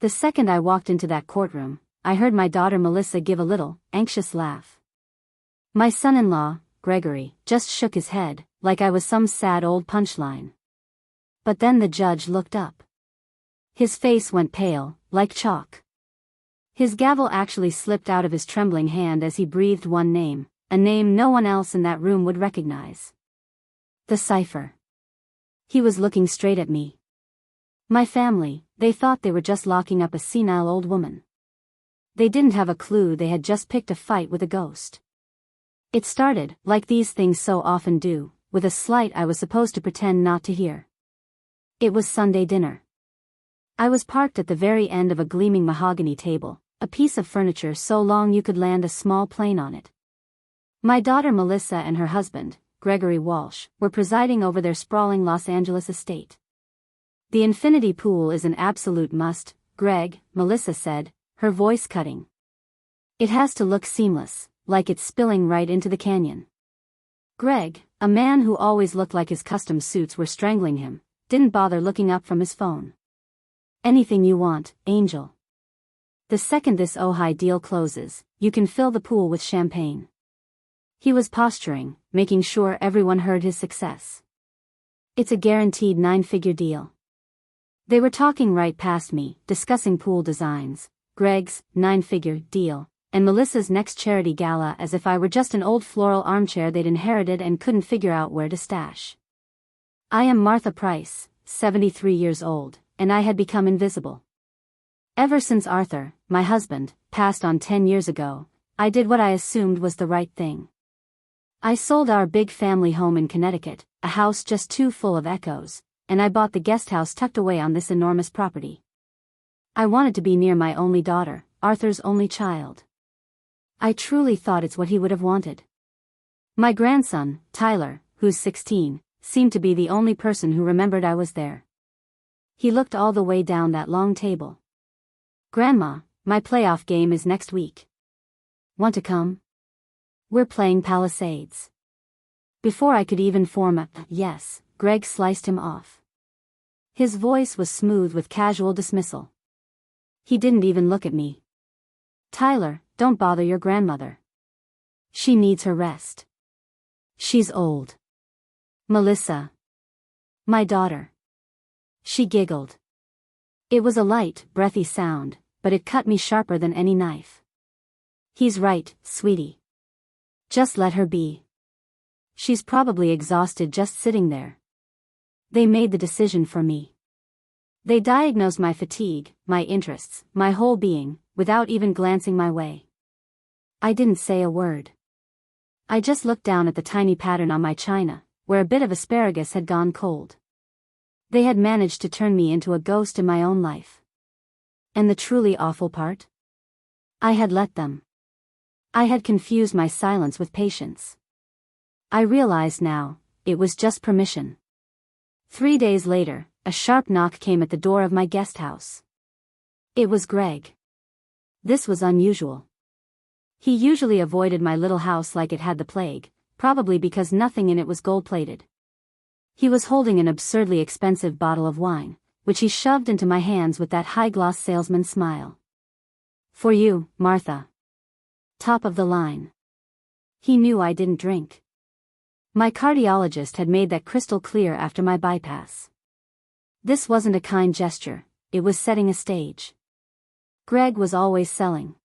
The second I walked into that courtroom, I heard my daughter Melissa give a little, anxious laugh. My son-in-law, Gregory, just shook his head, like I was some sad old punchline. But then the judge looked up. His face went pale, like chalk. His gavel actually slipped out of his trembling hand as he breathed one name, a name no one else in that room would recognize. The cipher. He was looking straight at me. My family, they thought they were just locking up a senile old woman. They didn't have a clue they had just picked a fight with a ghost. It started, like these things so often do, with a slight I was supposed to pretend not to hear. It was Sunday dinner. I was parked at the very end of a gleaming mahogany table, a piece of furniture so long you could land a small plane on it. My daughter Melissa and her husband, Gregory Walsh, were presiding over their sprawling Los Angeles estate. The infinity pool is an absolute must, Greg, Melissa said, her voice cutting. It has to look seamless, like it's spilling right into the canyon. Greg, a man who always looked like his custom suits were strangling him, didn't bother looking up from his phone. Anything you want, Angel. The second this Ojai deal closes, you can fill the pool with champagne. He was posturing, making sure everyone heard his success. It's a guaranteed 9-figure deal. They were talking right past me, discussing pool designs, Greg's 9-figure deal, and Melissa's next charity gala as if I were just an old floral armchair they'd inherited and couldn't figure out where to stash. I am Martha Price, 73 years old, and I had become invisible. Ever since Arthur, my husband, passed on 10 years ago, I did what I assumed was the right thing. I sold our big family home in Connecticut, a house just too full of echoes, and I bought the guest house tucked away on this enormous property. I wanted to be near my only daughter, Arthur's only child. I truly thought it's what he would have wanted. My grandson, Tyler, who's 16, seemed to be the only person who remembered I was there. He looked all the way down that long table. Grandma, my playoff game is next week. Want to come? We're playing Palisades. Before I could even form a yes, Greg sliced him off. His voice was smooth with casual dismissal. He didn't even look at me. Tyler, don't bother your grandmother. She needs her rest. She's old. Melissa. My daughter. She giggled. It was a light, breathy sound, but it cut me sharper than any knife. He's right, sweetie. Just let her be. She's probably exhausted just sitting there. They made the decision for me. They diagnosed my fatigue, my interests, my whole being, without even glancing my way. I didn't say a word. I just looked down at the tiny pattern on my china, where a bit of asparagus had gone cold. They had managed to turn me into a ghost in my own life. And the truly awful part? I had let them. I had confused my silence with patience. I realized now, it was just permission. 3 days later, a sharp knock came at the door of my guest house. It was Greg. This was unusual. He usually avoided my little house like it had the plague, probably because nothing in it was gold-plated. He was holding an absurdly expensive bottle of wine, which he shoved into my hands with that high-gloss salesman smile. For you, Martha. Top of the line. He knew I didn't drink. My cardiologist had made that crystal clear after my bypass. This wasn't a kind gesture, it was setting a stage. Greg was always selling.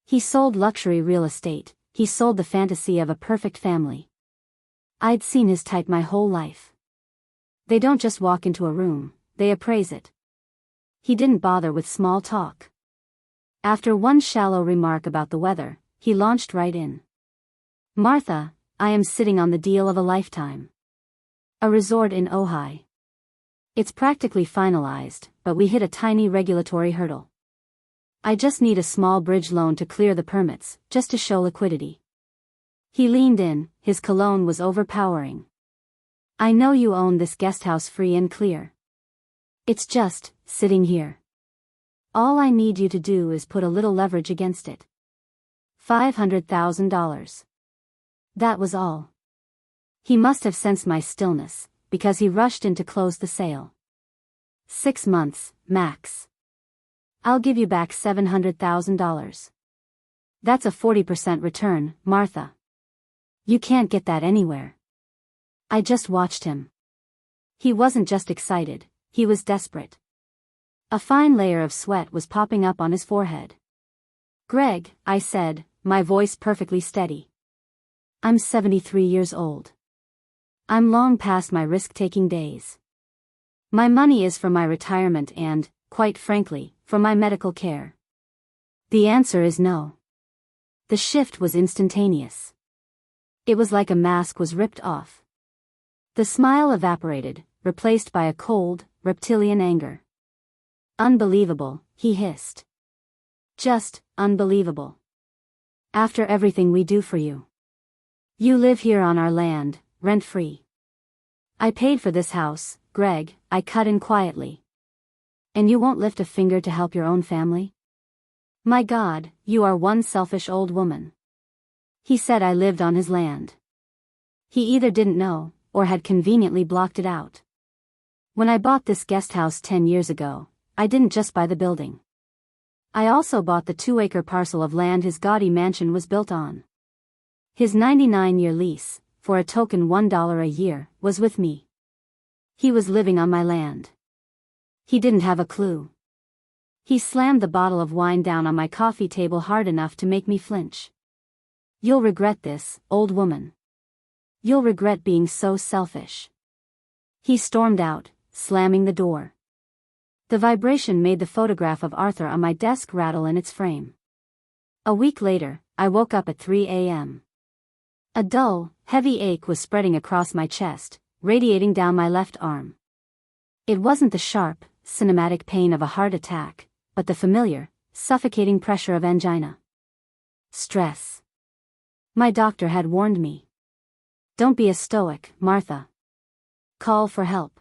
He sold luxury real estate, he sold the fantasy of a perfect family. I'd seen his type my whole life. They don't just walk into a room, they appraise it. He didn't bother with small talk. After one shallow remark about the weather, he launched right in. Martha, I am sitting on the deal of a lifetime. A resort in Ojai. It's practically finalized, but we hit a tiny regulatory hurdle. I just need a small bridge loan to clear the permits, just to show liquidity. He leaned in, his cologne was overpowering. I know you own this guesthouse free and clear. It's just, sitting here. All I need you to do is put a little leverage against it. $500,000. That was all. He must have sensed my stillness, because he rushed in to close the sale. 6 months, max. I'll give you back $700,000. That's a 40% return, Martha. You can't get that anywhere. I just watched him. He wasn't just excited, he was desperate. A fine layer of sweat was popping up on his forehead. Greg, I said, my voice perfectly steady. I'm 73 years old. I'm long past my risk-taking days. My money is for my retirement and, quite frankly, for my medical care. The answer is no. The shift was instantaneous. It was like a mask was ripped off. The smile evaporated, replaced by a cold, reptilian anger. Unbelievable, he hissed. Just, unbelievable. After everything we do for you. You live here on our land, rent-free. I paid for this house, Greg, I cut in quietly. And you won't lift a finger to help your own family? My God, you are one selfish old woman. He said I lived on his land. He either didn't know, or had conveniently blocked it out. When I bought this guest house 10 years ago, I didn't just buy the building. I also bought the 2-acre parcel of land his gaudy mansion was built on. His 99-year lease, for a token $1 a year, was with me. He was living on my land. He didn't have a clue. He slammed the bottle of wine down on my coffee table hard enough to make me flinch. You'll regret this, old woman. You'll regret being so selfish. He stormed out, slamming the door. The vibration made the photograph of Arthur on my desk rattle in its frame. A week later, I woke up at 3 a.m. A dull, heavy ache was spreading across my chest, radiating down my left arm. It wasn't the sharp, cinematic pain of a heart attack, but the familiar, suffocating pressure of angina. Stress. My doctor had warned me. Don't be a stoic, Martha. Call for help.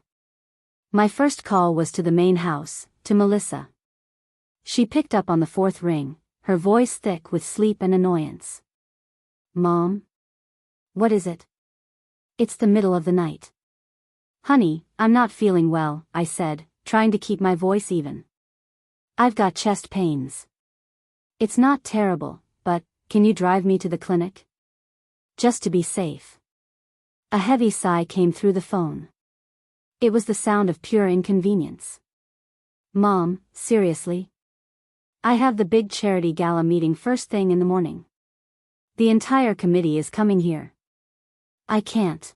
My first call was to the main house, to Melissa. She picked up on the 4th ring, her voice thick with sleep and annoyance. Mom? What is it? It's the middle of the night. Honey, I'm not feeling well, I said, trying to keep my voice even. I've got chest pains. It's not terrible, but, can you drive me to the clinic? Just to be safe. A heavy sigh came through the phone. It was the sound of pure inconvenience. Mom, seriously? I have the big charity gala meeting first thing in the morning. The entire committee is coming here. I can't.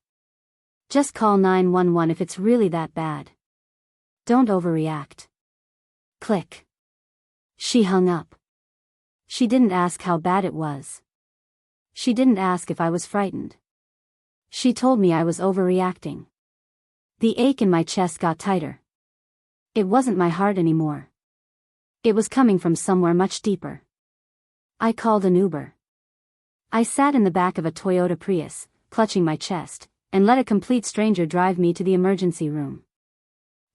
Just call 911 if it's really that bad. Don't overreact. Click. She hung up. She didn't ask how bad it was. She didn't ask if I was frightened. She told me I was overreacting. The ache in my chest got tighter. It wasn't my heart anymore. It was coming from somewhere much deeper. I called an Uber. I sat in the back of a Toyota Prius, clutching my chest, and let a complete stranger drive me to the emergency room.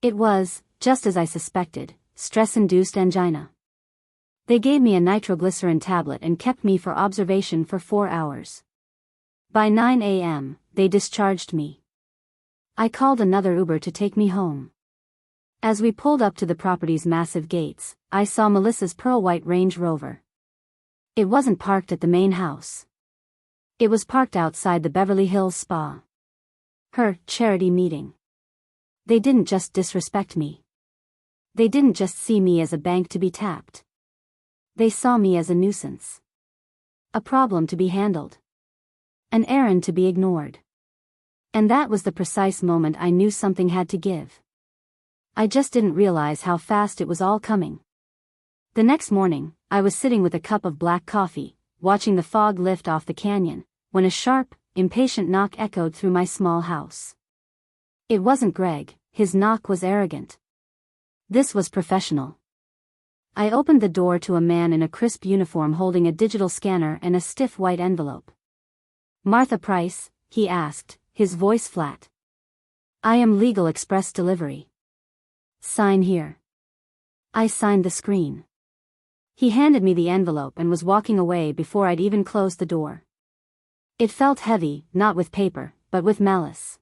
It was, just as I suspected, stress-induced angina. They gave me a nitroglycerin tablet and kept me for observation for 4 hours. By 9 a.m., they discharged me. I called another Uber to take me home. As we pulled up to the property's massive gates, I saw Melissa's pearl-white Range Rover. It wasn't parked at the main house. It was parked outside the Beverly Hills Spa. Her charity meeting. They didn't just disrespect me. They didn't just see me as a bank to be tapped. They saw me as a nuisance. A problem to be handled. An errand to be ignored. And that was the precise moment I knew something had to give. I just didn't realize how fast it was all coming. The next morning, I was sitting with a cup of black coffee, watching the fog lift off the canyon, when a sharp, impatient knock echoed through my small house. It wasn't Greg, his knock was arrogant. This was professional. I opened the door to a man in a crisp uniform holding a digital scanner and a stiff white envelope. Martha Price, he asked, his voice flat. I am Legal Express Delivery. Sign here. I signed the screen. He handed me the envelope and was walking away before I'd even closed the door. It felt heavy, not with paper, but with malice.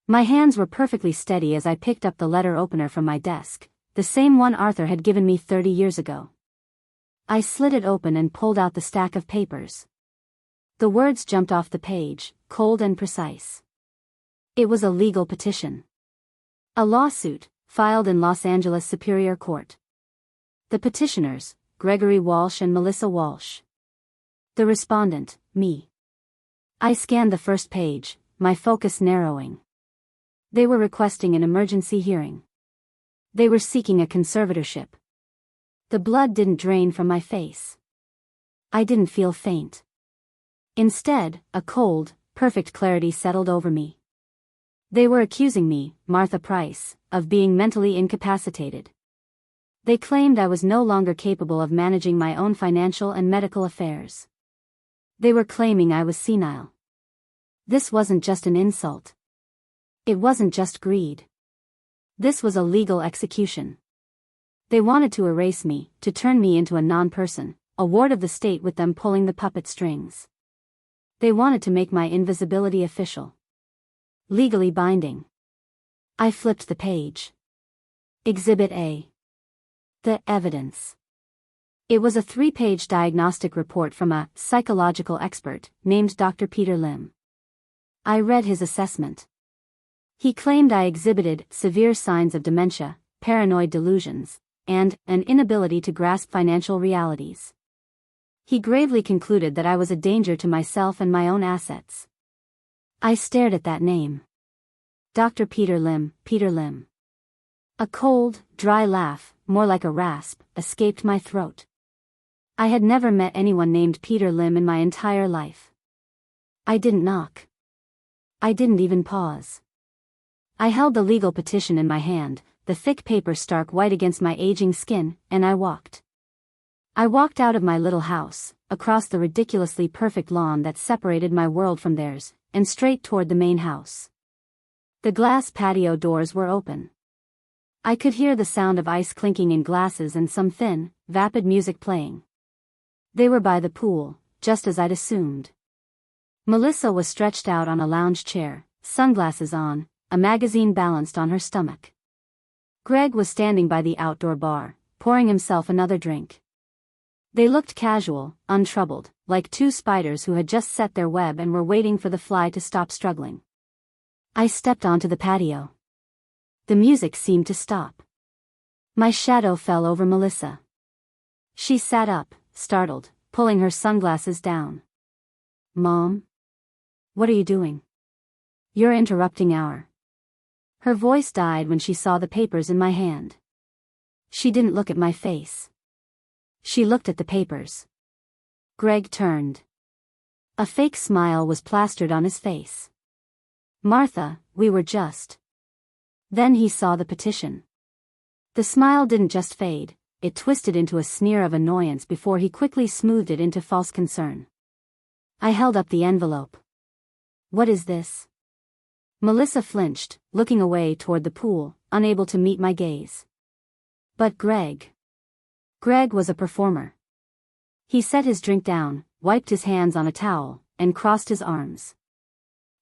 My hands were perfectly steady as I picked up the letter opener from my desk, the same one Arthur had given me 30 years ago. I slid it open and pulled out the stack of papers. The words jumped off the page, cold and precise. It was a legal petition. A lawsuit, filed in Los Angeles Superior Court. The petitioners, Gregory Walsh and Melissa Walsh. The respondent, me. I scanned the first page, my focus narrowing. They were requesting an emergency hearing. They were seeking a conservatorship. The blood didn't drain from my face. I didn't feel faint. Instead, a cold, perfect clarity settled over me. They were accusing me, Martha Price, of being mentally incapacitated. They claimed I was no longer capable of managing my own financial and medical affairs. They were claiming I was senile. This wasn't just an insult. It wasn't just greed. This was a legal execution. They wanted to erase me, to turn me into a non-person, a ward of the state with them pulling the puppet strings. They wanted to make my invisibility official. Legally binding. I flipped the page. Exhibit A. The evidence. It was a 3-page diagnostic report from a psychological expert named Dr. Peter Lim. I read his assessment. He claimed I exhibited severe signs of dementia, paranoid delusions, and an inability to grasp financial realities. He gravely concluded that I was a danger to myself and my own assets. I stared at that name. Dr. Peter Lim, Peter Lim. A cold, dry laugh, more like a rasp, escaped my throat. I had never met anyone named Peter Lim in my entire life. I didn't knock. I didn't even pause. I held the legal petition in my hand, the thick paper stark white against my aging skin, and I walked. I walked out of my little house, across the ridiculously perfect lawn that separated my world from theirs, and straight toward the main house. The glass patio doors were open. I could hear the sound of ice clinking in glasses and some thin, vapid music playing. They were by the pool, just as I'd assumed. Melissa was stretched out on a lounge chair, sunglasses on, a magazine balanced on her stomach. Greg was standing by the outdoor bar, pouring himself another drink. They looked casual, untroubled, like two spiders who had just set their web and were waiting for the fly to stop struggling. I stepped onto the patio. The music seemed to stop. My shadow fell over Melissa. She sat up, startled, pulling her sunglasses down. "Mom? What are you doing? You're interrupting our..." Her voice died when she saw the papers in my hand. She didn't look at my face. She looked at the papers. Greg turned. A fake smile was plastered on his face. "Martha, we were just..." Then he saw the petition. The smile didn't just fade, it twisted into a sneer of annoyance before he quickly smoothed it into false concern. I held up the envelope. "What is this?" Melissa flinched, looking away toward the pool, unable to meet my gaze. But Greg was a performer. He set his drink down, wiped his hands on a towel, and crossed his arms.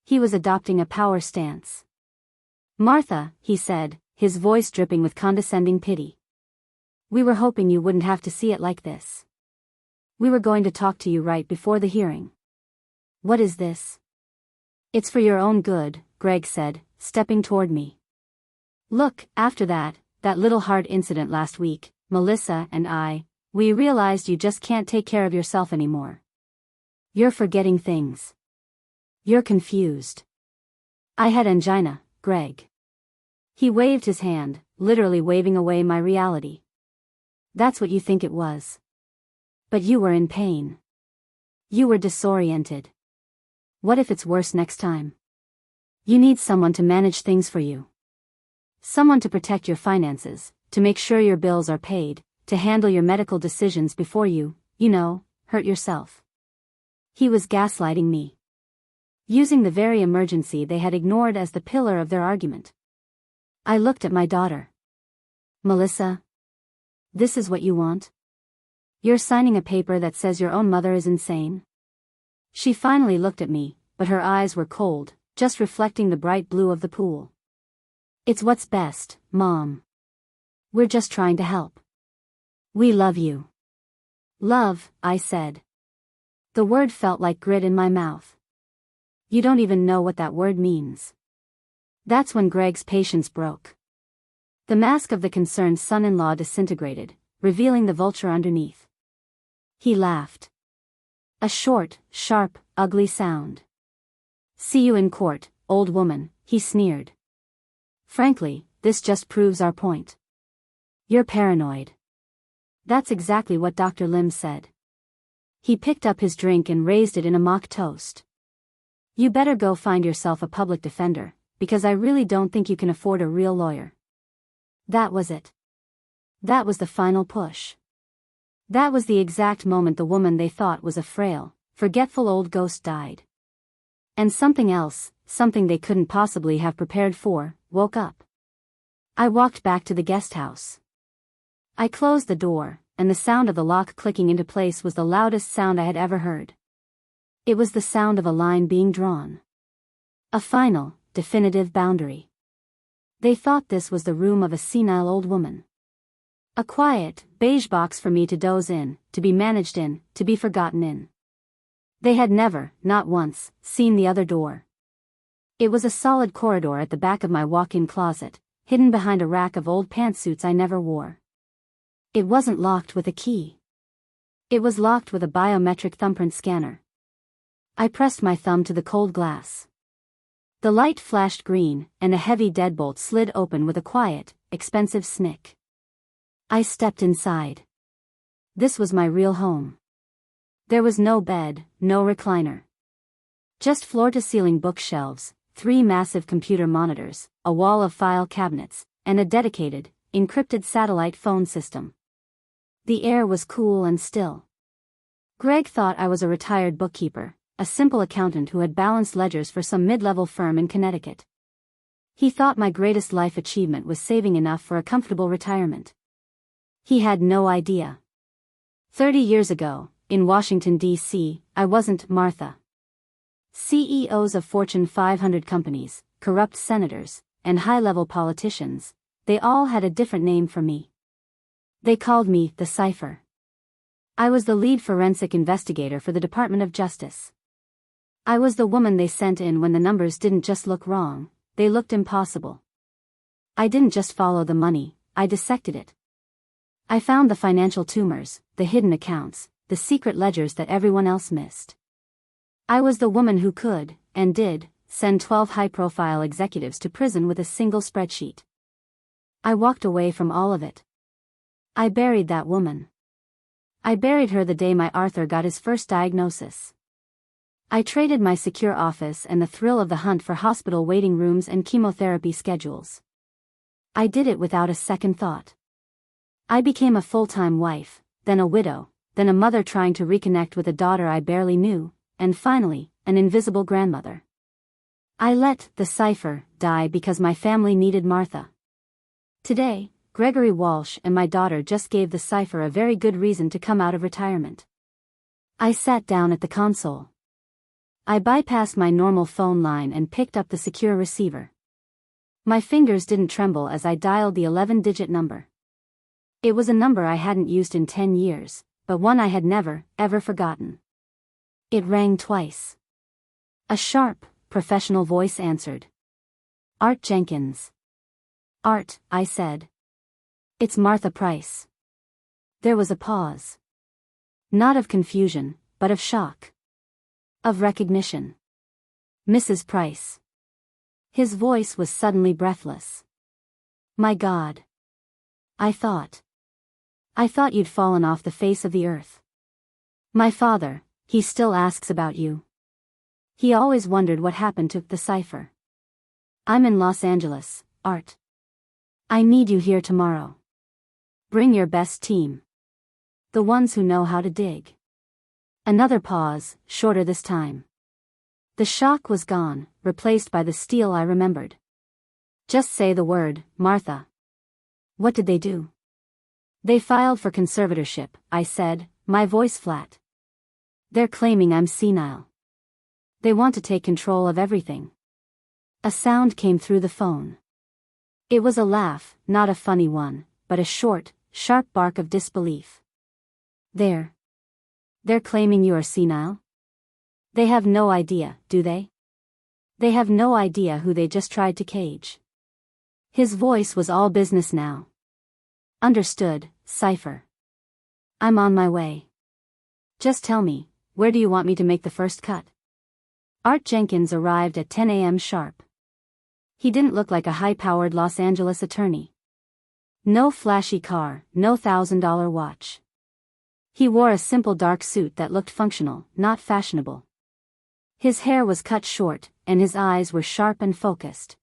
He was adopting a power stance. "Martha," he said, his voice dripping with condescending pity. "We were hoping you wouldn't have to see it like this. We were going to talk to you right before the hearing." "What is this?" "It's for your own good," Greg said, stepping toward me. "Look, after that little heart incident last week, Melissa and we realized you just can't take care of yourself anymore. You're forgetting things. You're confused. I had angina, Greg." He waved his hand, literally waving away my reality. "That's what you think it was. But you were in pain. You were disoriented. What if it's worse next time? You need someone to manage things for you. Someone to protect your finances, to make sure your bills are paid, to handle your medical decisions before you hurt yourself." He was gaslighting me. Using the very emergency they had ignored as the pillar of their argument. I looked at my daughter. "Melissa? This is what you want? You're signing a paper that says your own mother is insane?" She finally looked at me, but her eyes were cold, just reflecting the bright blue of the pool. "It's what's best, Mom. We're just trying to help. We love you. Love, I said. The word felt like grit in my mouth. You don't even know what that word means. That's when Greg's patience broke. The mask of the concerned son-in-law disintegrated, revealing the vulture underneath. He laughed. A short, sharp, ugly sound. See you in court, old woman, he sneered. Frankly, this just proves our point. You're paranoid. That's exactly what Dr. Lim said. He picked up his drink and raised it in a mock toast. You better go find yourself a public defender, because I really don't think you can afford a real lawyer. That was it. That was the final push. That was the exact moment the woman they thought was a frail, forgetful old ghost died. And something else, something they couldn't possibly have prepared for, woke up. I walked back to the guest house. I closed the door, and the sound of the lock clicking into place was the loudest sound I had ever heard. It was the sound of a line being drawn. A final, definitive boundary. They thought this was the room of a senile old woman. A quiet, beige box for me to doze in, to be managed in, to be forgotten in. They had never, not once, seen the other door. It was a solid corridor at the back of my walk-in closet, hidden behind a rack of old pantsuits I never wore. It wasn't locked with a key. It was locked with a biometric thumbprint scanner. I pressed my thumb to the cold glass. The light flashed green, and a heavy deadbolt slid open with a quiet, expensive snick. I stepped inside. This was my real home. There was no bed, no recliner. Just floor-to-ceiling bookshelves, 3 massive computer monitors, a wall of file cabinets, and a dedicated, encrypted satellite phone system. The air was cool and still. Greg thought I was a retired bookkeeper, a simple accountant who had balanced ledgers for some mid-level firm in Connecticut. He thought my greatest life achievement was saving enough for a comfortable retirement. He had no idea. 30 years ago, in Washington, D.C., I wasn't Martha. CEOs of Fortune 500 companies, corrupt senators, and high-level politicians, they all had a different name for me. They called me the Cipher. I was the lead forensic investigator for the Department of Justice. I was the woman they sent in when the numbers didn't just look wrong, they looked impossible. I didn't just follow the money, I dissected it. I found the financial tumors, the hidden accounts, the secret ledgers that everyone else missed. I was the woman who could, and did, send 12 high-profile executives to prison with a single spreadsheet. I walked away from all of it. I buried that woman. I buried her the day my Arthur got his first diagnosis. I traded my secure office and the thrill of the hunt for hospital waiting rooms and chemotherapy schedules. I did it without a second thought. I became a full-time wife, then a widow, then a mother trying to reconnect with a daughter I barely knew, and finally, an invisible grandmother. I let the Cipher die because my family needed Martha. Today, Gregory Walsh and my daughter just gave the Cipher a very good reason to come out of retirement. I sat down at the console. I bypassed my normal phone line and picked up the secure receiver. My fingers didn't tremble as I dialed the 11-digit number. It was a number I hadn't used in 10 years, but one I had never, ever forgotten. It rang twice. A sharp, professional voice answered. Art Jenkins. Art, I said. It's Martha Price. There was a pause. Not of confusion, but of shock. Of recognition. Mrs. Price. His voice was suddenly breathless. My God. I thought you'd fallen off the face of the earth. My father, he still asks about you. He always wondered what happened to the Cipher. I'm in Los Angeles, Art. I need you here tomorrow. Bring your best team. The ones who know how to dig. Another pause, shorter this time. The shock was gone, replaced by the steel I remembered. Just say the word, Martha. What did they do? They filed for conservatorship, I said, my voice flat. They're claiming I'm senile. They want to take control of everything. A sound came through the phone. It was a laugh, not a funny one, but a short, sharp bark of disbelief. They're claiming you are senile? They have no idea, do they? They have no idea who they just tried to cage. His voice was all business now. Understood, Cypher. I'm on my way. Just tell me, where do you want me to make the first cut? Art Jenkins arrived at 10 a.m. sharp. He didn't look like a high-powered Los Angeles attorney. No flashy car, no $1,000 watch. He wore a simple dark suit that looked functional, not fashionable. His hair was cut short, and his eyes were sharp and focused.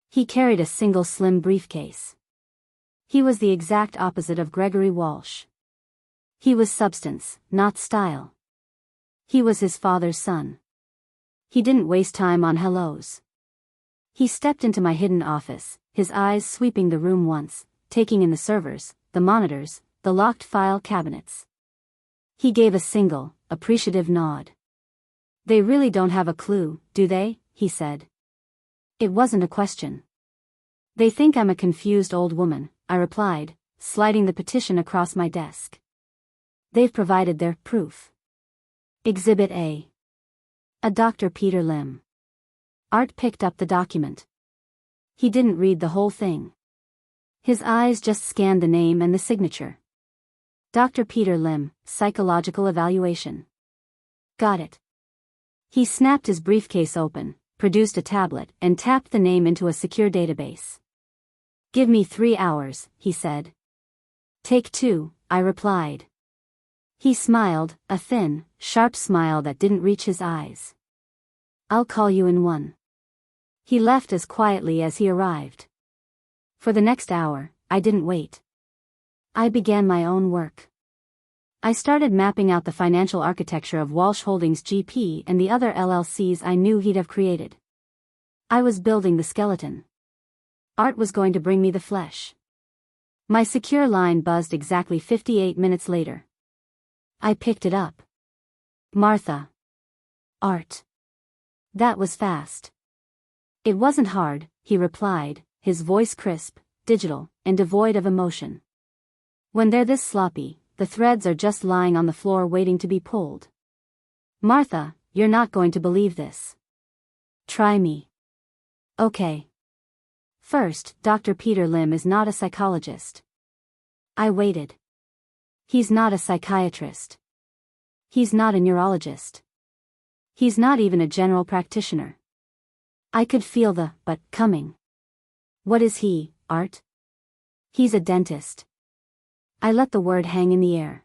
He carried a single slim briefcase. He was the exact opposite of Gregory Walsh. He was substance, not style. He was his father's son. He didn't waste time on hellos. He stepped into my hidden office, his eyes sweeping the room once, taking in the servers, the monitors, the locked file cabinets. He gave a single, appreciative nod. They really don't have a clue, do they? He said. It wasn't a question. They think I'm a confused old woman, I replied, sliding the petition across my desk. They've provided their proof. Exhibit A. A Dr. Peter Lim. Art picked up the document. He didn't read the whole thing. His eyes just scanned the name and the signature. Dr. Peter Lim, Psychological Evaluation. Got it. He snapped his briefcase open, produced a tablet, and tapped the name into a secure database. Give me 3 hours, he said. Take 2, I replied. He smiled, a thin, sharp smile that didn't reach his eyes. I'll call you in 1. He left as quietly as he arrived. For the next hour, I didn't wait. I began my own work. I started mapping out the financial architecture of Walsh Holdings GP and the other LLCs I knew he'd have created. I was building the skeleton. Art was going to bring me the flesh. My secure line buzzed exactly 58 minutes later. I picked it up. Martha. Art. That was fast. It wasn't hard, he replied, his voice crisp, digital, and devoid of emotion. When they're this sloppy, the threads are just lying on the floor waiting to be pulled. Martha, you're not going to believe this. Try me. Okay. First, Dr. Peter Lim is not a psychologist. I waited. He's not a psychiatrist. He's not a neurologist. He's not even a general practitioner. I could feel the but coming. What is he, Art? He's a dentist. I let the word hang in the air.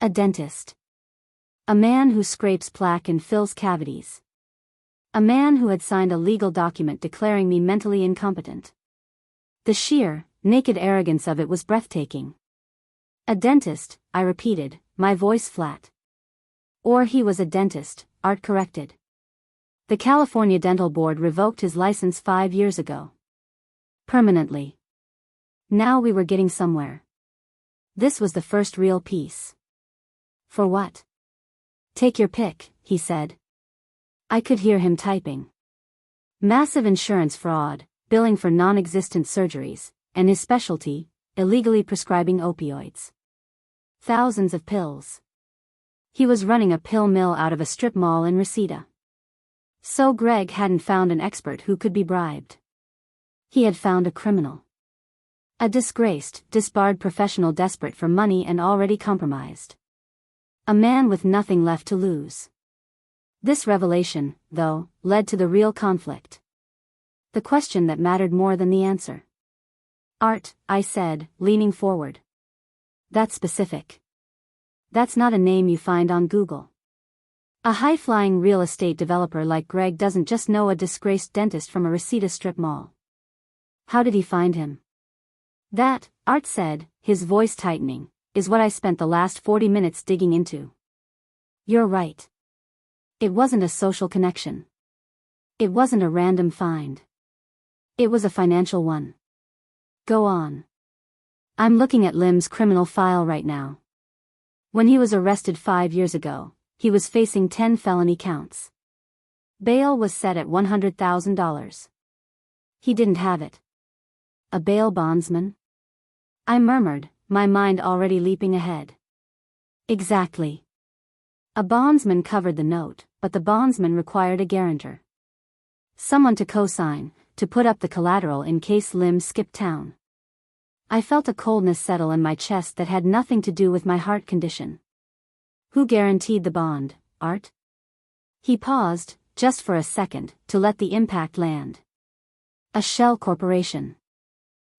A dentist. A man who scrapes plaque and fills cavities. A man who had signed a legal document declaring me mentally incompetent. The sheer, naked arrogance of it was breathtaking. A dentist, I repeated, my voice flat. Or he was a dentist, Art corrected. The California Dental Board revoked his license 5 years ago. Permanently. Now we were getting somewhere. This was the first real piece. For what? Take your pick, he said. I could hear him typing. Massive insurance fraud, billing for non-existent surgeries, and his specialty, illegally prescribing opioids. Thousands of pills. He was running a pill mill out of a strip mall in Reseda. So Greg hadn't found an expert who could be bribed. He had found a criminal. A disgraced, disbarred professional desperate for money and already compromised. A man with nothing left to lose. This revelation, though, led to the real conflict. The question that mattered more than the answer. Art, I said, leaning forward. That's specific. That's not a name you find on Google. A high-flying real estate developer like Greg doesn't just know a disgraced dentist from a Reseda strip mall. How did he find him? That, Art said, his voice tightening, is what I spent the last 40 minutes digging into. You're right. It wasn't a social connection. It wasn't a random find. It was a financial one. Go on. I'm looking at Lim's criminal file right now. When he was arrested 5 years ago, he was facing 10 felony counts. Bail was set at $100,000. He didn't have it. A bail bondsman? I murmured, my mind already leaping ahead. Exactly. A bondsman covered the note, but the bondsman required a guarantor. Someone to co-sign, to put up the collateral in case Lim skipped town. I felt a coldness settle in my chest that had nothing to do with my heart condition. Who guaranteed the bond, Art? He paused, just for a second, to let the impact land. A shell corporation.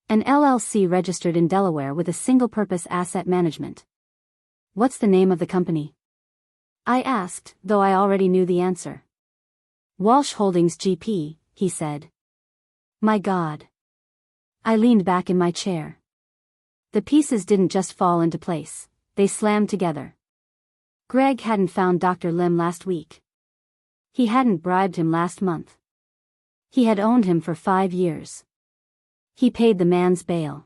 An LLC registered in Delaware with a single-purpose asset management. What's the name of the company? I asked, though I already knew the answer. Walsh Holdings GP, he said. My God. I leaned back in my chair. The pieces didn't just fall into place, they slammed together. Greg hadn't found Dr. Lim last week. He hadn't bribed him last month. He had owned him for 5 years. He paid the man's bail.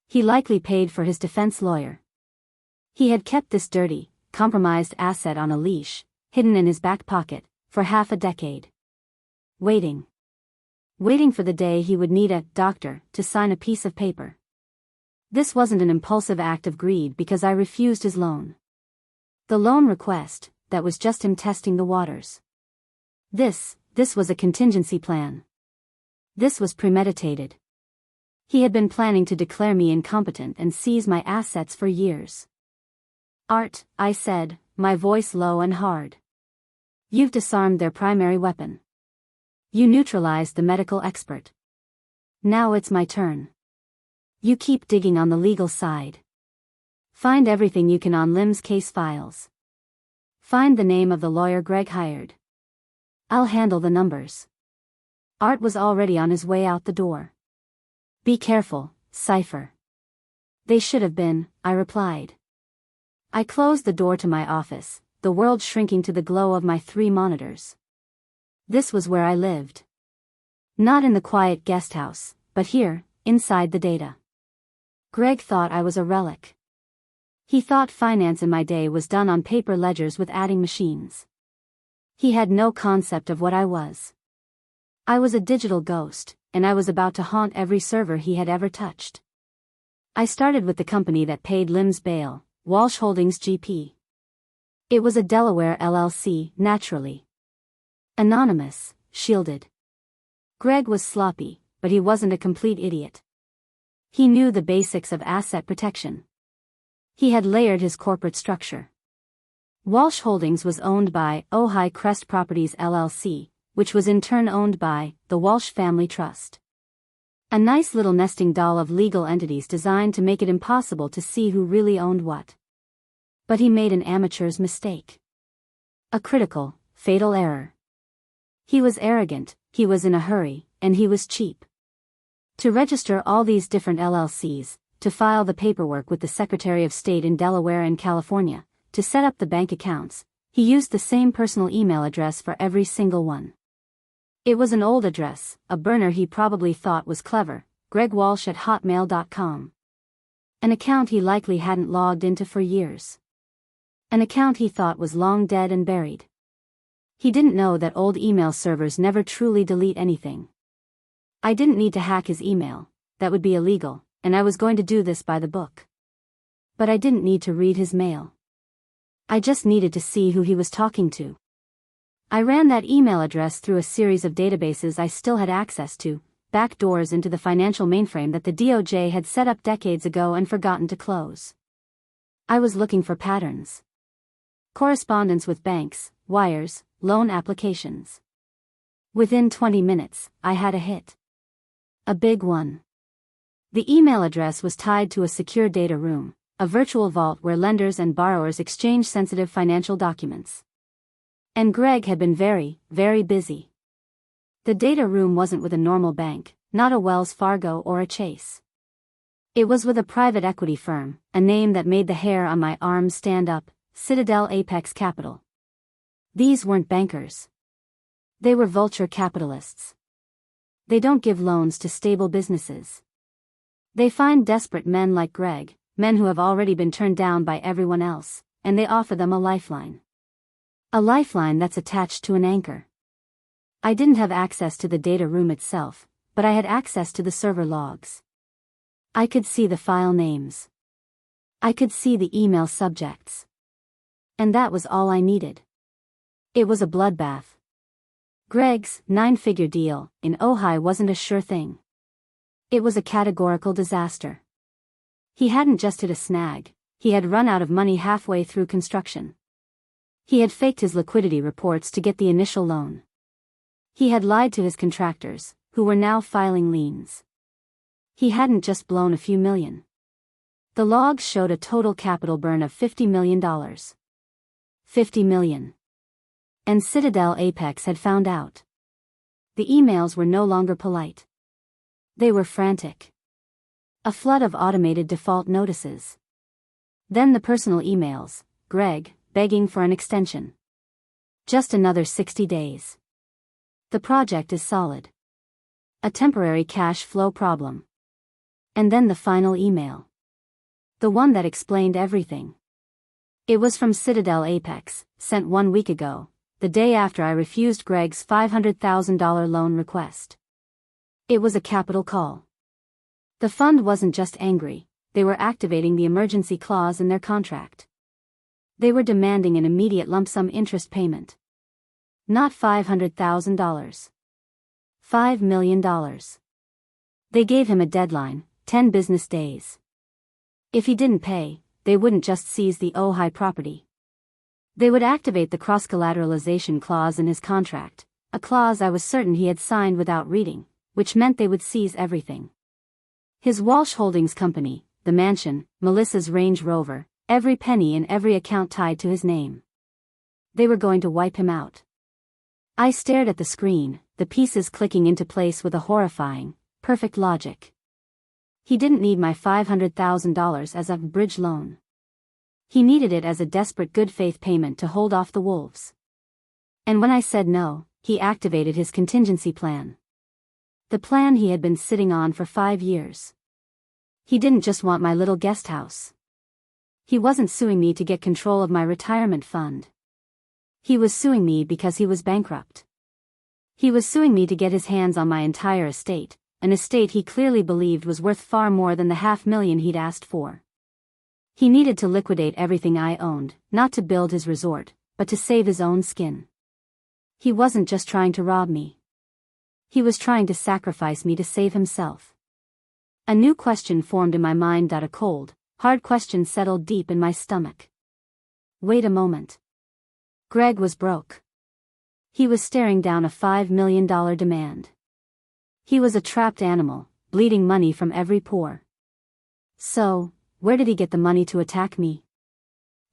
He likely paid for his defense lawyer. He had kept this dirty, compromised asset on a leash, hidden in his back pocket, for half a decade. Waiting. Waiting for the day he would need a doctor to sign a piece of paper. This wasn't an impulsive act of greed because I refused his loan. The loan request, that was just him testing the waters. This was a contingency plan. This was premeditated. He had been planning to declare me incompetent and seize my assets for years. Art, I said, my voice low and hard. You've disarmed their primary weapon. You neutralized the medical expert. Now it's my turn. You keep digging on the legal side. Find everything you can on Lim's case files. Find the name of the lawyer Greg hired. I'll handle the numbers. Art was already on his way out the door. Be careful, Cypher. They should have been, I replied. I closed the door to my office, the world shrinking to the glow of my 3 monitors. This was where I lived. Not in the quiet guest house, but here, inside the data. Greg thought I was a relic. He thought finance in my day was done on paper ledgers with adding machines. He had no concept of what I was. I was a digital ghost, and I was about to haunt every server he had ever touched. I started with the company that paid Lim's bail, Walsh Holdings GP. It was a Delaware LLC, naturally. Anonymous, shielded. Greg was sloppy, but he wasn't a complete idiot. He knew the basics of asset protection. He had layered his corporate structure. Walsh Holdings was owned by Ojai Crest Properties LLC, which was in turn owned by the Walsh Family Trust. A nice little nesting doll of legal entities designed to make it impossible to see who really owned what. But he made an amateur's mistake. A critical, fatal error. He was arrogant, he was in a hurry, and he was cheap. To register all these different LLCs, to file the paperwork with the Secretary of State in Delaware and California, to set up the bank accounts, he used the same personal email address for every single one. It was an old address, a burner he probably thought was clever, gregwalsh@hotmail.com. An account he likely hadn't logged into for years. An account he thought was long dead and buried. He didn't know that old email servers never truly delete anything. I didn't need to hack his email, that would be illegal, and I was going to do this by the book. But I didn't need to read his mail. I just needed to see who he was talking to. I ran that email address through a series of databases I still had access to, back doors into the financial mainframe that the DOJ had set up decades ago and forgotten to close. I was looking for patterns. Correspondence with banks, wires, loan applications. Within 20 minutes, I had a hit. A big one. The email address was tied to a secure data room, a virtual vault where lenders and borrowers exchange sensitive financial documents. And Greg had been very, very busy. The data room wasn't with a normal bank, not a Wells Fargo or a Chase. It was with a private equity firm, a name that made the hair on my arms stand up, Citadel Apex Capital. These weren't bankers. They were vulture capitalists. They don't give loans to stable businesses. They find desperate men like Greg, men who have already been turned down by everyone else, and they offer them a lifeline. A lifeline that's attached to an anchor. I didn't have access to the data room itself, but I had access to the server logs. I could see the file names. I could see the email subjects. And that was all I needed. It was a bloodbath. Greg's 9-figure deal in Ojai wasn't a sure thing. It was a categorical disaster. He hadn't just hit a snag, he had run out of money halfway through construction. He had faked his liquidity reports to get the initial loan. He had lied to his contractors, who were now filing liens. He hadn't just blown a few million. The logs showed a total capital burn of $50 million. $50 million. And Citadel Apex had found out. The emails were no longer polite. They were frantic. A flood of automated default notices. Then the personal emails, Greg, begging for an extension. Just another 60 days. The project is solid. A temporary cash flow problem. And then the final email. The one that explained everything. It was from Citadel Apex, sent 1 week ago, the day after I refused Greg's $500,000 loan request. It was a capital call. The fund wasn't just angry, they were activating the emergency clause in their contract. They were demanding an immediate lump sum interest payment. Not $500,000. $5 million. They gave him a deadline, 10 business days. If he didn't pay, they wouldn't just seize the Ojai property. They would activate the cross-collateralization clause in his contract, a clause I was certain he had signed without reading, which meant they would seize everything. His Walsh Holdings company, the mansion, Melissa's Range Rover, every penny in every account tied to his name. They were going to wipe him out. I stared at the screen, the pieces clicking into place with a horrifying, perfect logic. He didn't need my $500,000 as a bridge loan. He needed it as a desperate good faith payment to hold off the wolves. And when I said no, he activated his contingency plan. The plan he had been sitting on for 5 years. He didn't just want my little guest house. He wasn't suing me to get control of my retirement fund. He was suing me because he was bankrupt. He was suing me to get his hands on my entire estate, an estate he clearly believed was worth far more than the $500,000 he'd asked for. He needed to liquidate everything I owned, not to build his resort, but to save his own skin. He wasn't just trying to rob me. He was trying to sacrifice me to save himself. A new question formed in my mind. A cold, hard question settled deep in my stomach. Wait a moment. Greg was broke. He was staring down a $5 million demand. He was a trapped animal, bleeding money from every pore. So, where did he get the money to attack me?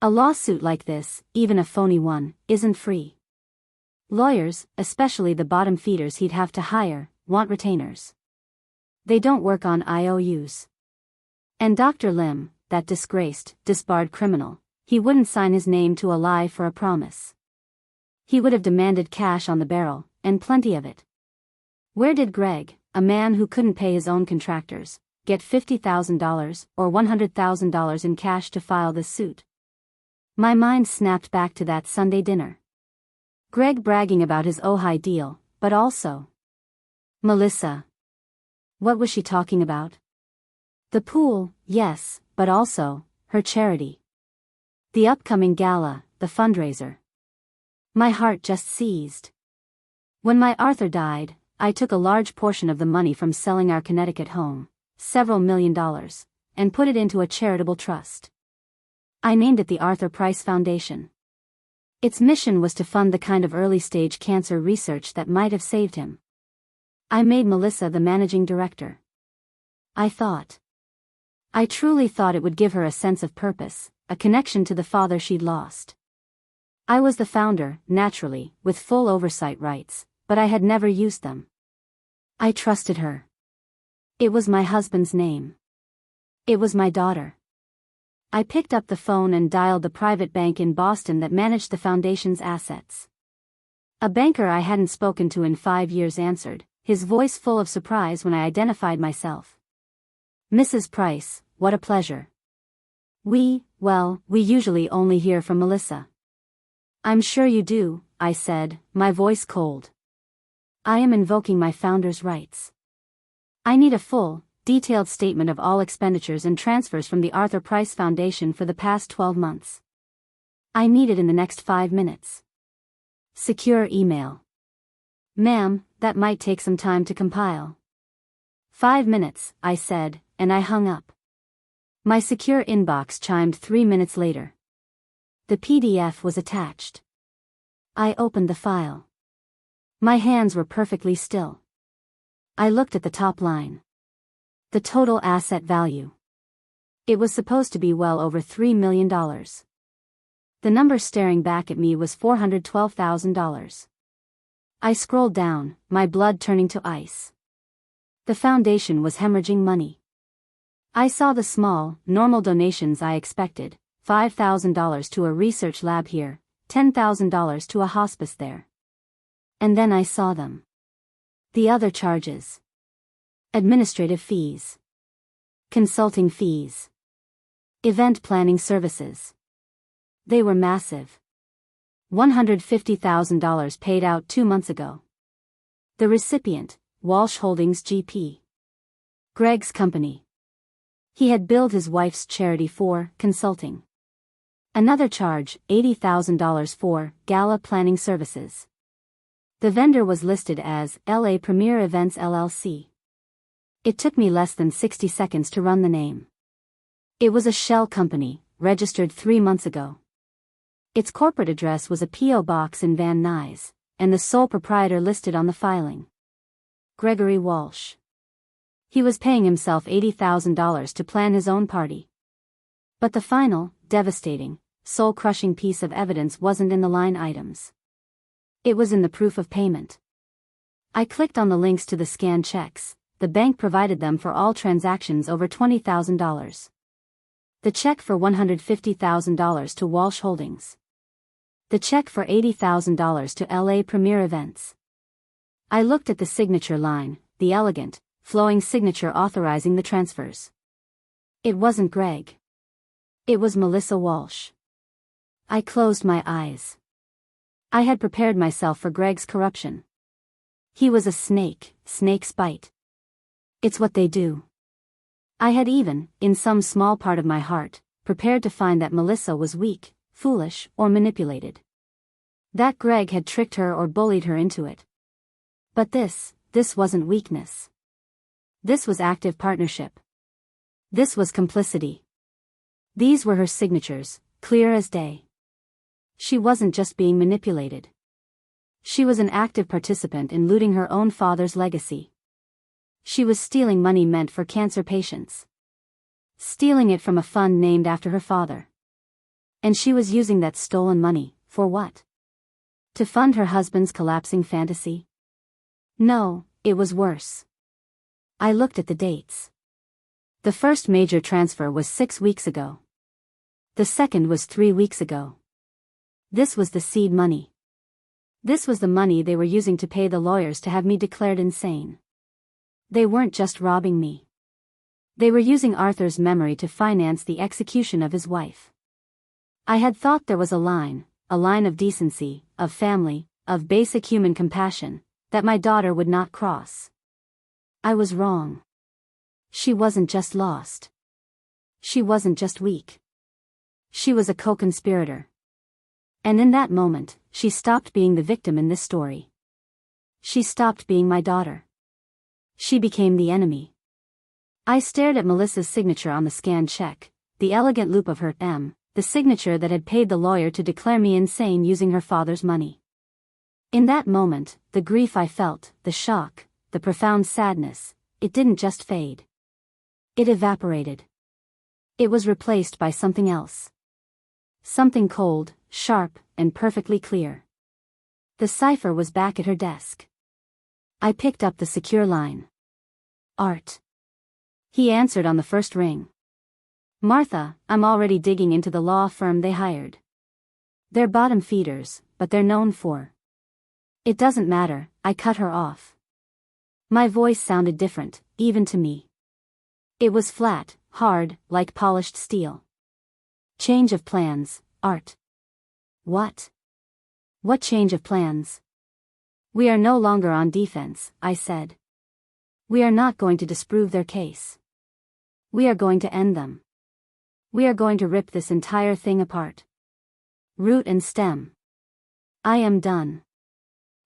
A lawsuit like this, even a phony one, isn't free. Lawyers, especially the bottom feeders he'd have to hire, want retainers. They don't work on IOUs. And Dr. Lim, that disgraced, disbarred criminal, he wouldn't sign his name to a lie for a promise. He would have demanded cash on the barrel, and plenty of it. Where did Greg, a man who couldn't pay his own contractors, get $50,000 or $100,000 in cash to file this suit? My mind snapped back to that Sunday dinner. Greg bragging about his Ojai deal, but also Melissa. What was she talking about? The pool, yes, but also her charity. The upcoming gala, the fundraiser. My heart just seized. When my Arthur died, I took a large portion of the money from selling our Connecticut home, several $1,000,000, and put it into a charitable trust. I named it the Arthur Price Foundation. Its mission was to fund the kind of early-stage cancer research that might have saved him. I made Melissa the managing director. I truly thought it would give her a sense of purpose, a connection to the father she'd lost. I was the founder, naturally, with full oversight rights, but I had never used them. I trusted her. It was my husband's name. It was my daughter. I picked up the phone and dialed the private bank in Boston that managed the foundation's assets. A banker I hadn't spoken to in 5 years answered, his voice full of surprise when I identified myself. Mrs. Price, what a pleasure. We usually only hear from Melissa. I'm sure you do, I said, my voice cold. I am invoking my founder's rights. I need a full, detailed statement of all expenditures and transfers from the Arthur Price Foundation for the past 12 months. I need it in the next 5 minutes. Secure email. Ma'am, that might take some time to compile. 5 minutes, I said, and I hung up. My secure inbox chimed 3 minutes later. The PDF was attached. I opened the file. My hands were perfectly still. I looked at the top line. The total asset value. It was supposed to be well over $3 million. The number staring back at me was $412,000. I scrolled down, my blood turning to ice. The foundation was hemorrhaging money. I saw the small, normal donations I expected, $5,000 to a research lab here, $10,000 to a hospice there. And then I saw them. The other charges. Administrative fees. Consulting fees. Event planning services. They were massive. $150,000 paid out 2 months ago. The recipient, Walsh Holdings GP. Greg's company. He had billed his wife's charity for consulting. Another charge, $80,000 for gala planning services. The vendor was listed as LA Premier Events LLC. It took me less than 60 seconds to run the name. It was a shell company, registered 3 months ago. Its corporate address was a P.O. box in Van Nuys, and the sole proprietor listed on the filing. Gregory Walsh. He was paying himself $80,000 to plan his own party. But the final, devastating, soul-crushing piece of evidence wasn't in the line items. It was in the proof of payment. I clicked on the links to the scanned checks. The bank provided them for all transactions over $20,000. The check for $150,000 to Walsh Holdings. The check for $80,000 to LA Premier Events. I looked at the signature line, the elegant, flowing signature authorizing the transfers. It wasn't Greg. It was Melissa Walsh. I closed my eyes. I had prepared myself for Greg's corruption. He was a snake, snake's bite. It's what they do. I had even, in some small part of my heart, prepared to find that Melissa was weak, foolish, or manipulated. That Greg had tricked her or bullied her into it. But this wasn't weakness. This was active partnership. This was complicity. These were her signatures, clear as day. She wasn't just being manipulated. She was an active participant in looting her own father's legacy. She was stealing money meant for cancer patients. Stealing it from a fund named after her father. And she was using that stolen money, for what? To fund her husband's collapsing fantasy? No, it was worse. I looked at the dates. The first major transfer was 6 weeks ago. The second was 3 weeks ago. This was the seed money. This was the money they were using to pay the lawyers to have me declared insane. They weren't just robbing me. They were using Arthur's memory to finance the execution of his wife. I had thought there was a line of decency, of family, of basic human compassion, that my daughter would not cross. I was wrong. She wasn't just lost. She wasn't just weak. She was a co-conspirator. And in that moment, she stopped being the victim in this story. She stopped being my daughter. She became the enemy. I stared at Melissa's signature on the scanned check, the elegant loop of her M, the signature that had paid the lawyer to declare me insane using her father's money. In that moment, the grief I felt, the shock, the profound sadness, it didn't just fade. It evaporated. It was replaced by something else. Something cold, sharp, and perfectly clear. The cipher was back at her desk. I picked up the secure line. Art. He answered on the first ring. Martha, I'm already digging into the law firm they hired. They're bottom feeders, but they're known for. It doesn't matter, I cut her off. My voice sounded different, even to me. It was flat, hard, like polished steel. Change of plans, Art. What? What change of plans? We are no longer on defense, I said. We are not going to disprove their case. We are going to end them. We are going to rip this entire thing apart. Root and stem. I am done.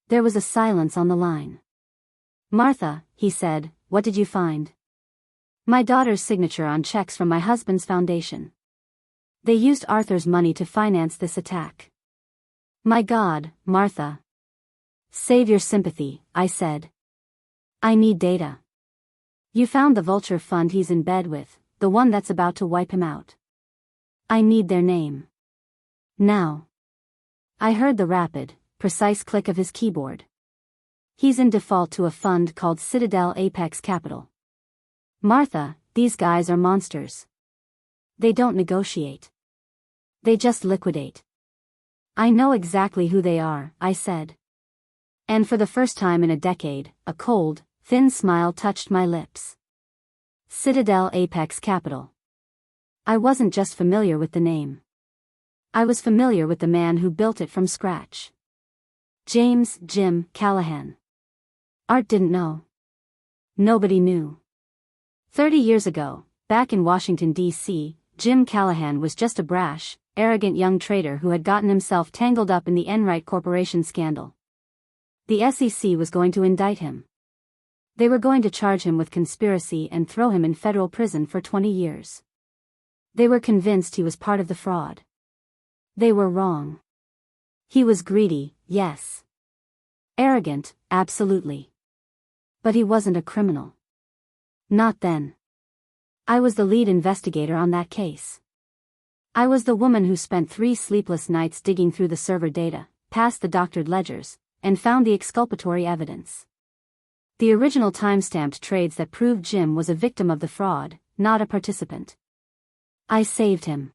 There was a silence on the line. Martha, he said, what did you find? My daughter's signature on checks from my husband's foundation. They used Arthur's money to finance this attack. My God, Martha. Save your sympathy, I said. I need data. You found the vulture fund he's in bed with, the one that's about to wipe him out. I need their name. Now. I heard the rapid, precise click of his keyboard. He's in default to a fund called Citadel Apex Capital. Martha, these guys are monsters. They don't negotiate. They just liquidate. I know exactly who they are, I said. And for the first time in a decade, a cold, thin smile touched my lips. Citadel Apex Capital. I wasn't just familiar with the name. I was familiar with the man who built it from scratch. James Jim Callahan. Art didn't know. Nobody knew. 30 years ago, back in Washington, D.C., Jim Callahan was just a brash, arrogant young trader who had gotten himself tangled up in the Enright Corporation scandal. The SEC was going to indict him. They were going to charge him with conspiracy and throw him in federal prison for 20 years. They were convinced he was part of the fraud. They were wrong. He was greedy, yes. Arrogant, absolutely. But he wasn't a criminal. Not then. I was the lead investigator on that case. I was the woman who spent 3 sleepless nights digging through the server data, past the doctored ledgers, and found the exculpatory evidence. The original time-stamped trades that proved Jim was a victim of the fraud, not a participant. I saved him.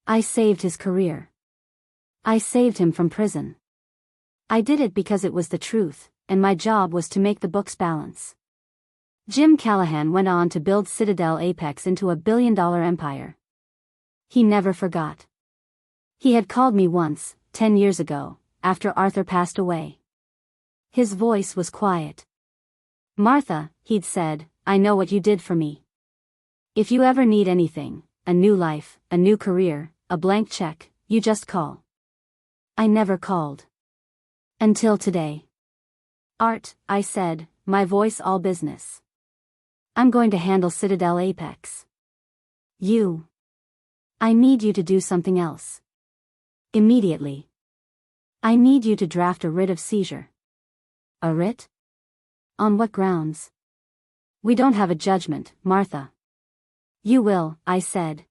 I saved his career. I saved him from prison. I did it because it was the truth, and my job was to make the books balance. Jim Callahan went on to build Citadel Apex into a billion-dollar empire. He never forgot. He had called me once, 10 years ago, after Arthur passed away. His voice was quiet. Martha, he'd said, I know what you did for me. If you ever need anything, a new life, a new career, a blank check, you just call. I never called. Until today. Art, I said, my voice all business. I'm going to handle Citadel Apex. You. I need you to do something else. Immediately. I need you to draft a writ of seizure. A writ? On what grounds? We don't have a judgment, Martha. You will, I said.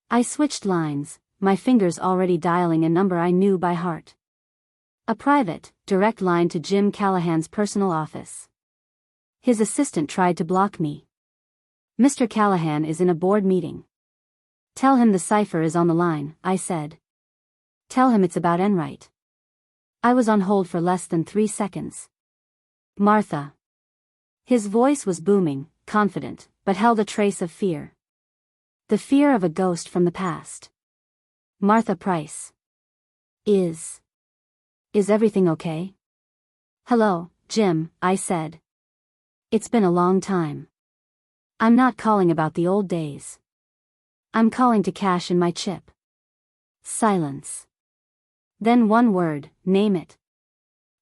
I switched lines, my fingers already dialing a number I knew by heart. A private, direct line to Jim Callahan's personal office. His assistant tried to block me. Mr. Callahan is in a board meeting. Tell him the cipher is on the line, I said. Tell him it's about Enright. I was on hold for less than 3 seconds. Martha. His voice was booming, confident, but held a trace of fear. The fear of a ghost from the past. Martha Price. Is everything okay? Hello, Jim, I said. It's been a long time. I'm not calling about the old days. I'm calling to cash in my chip. Silence. Then one word, name it.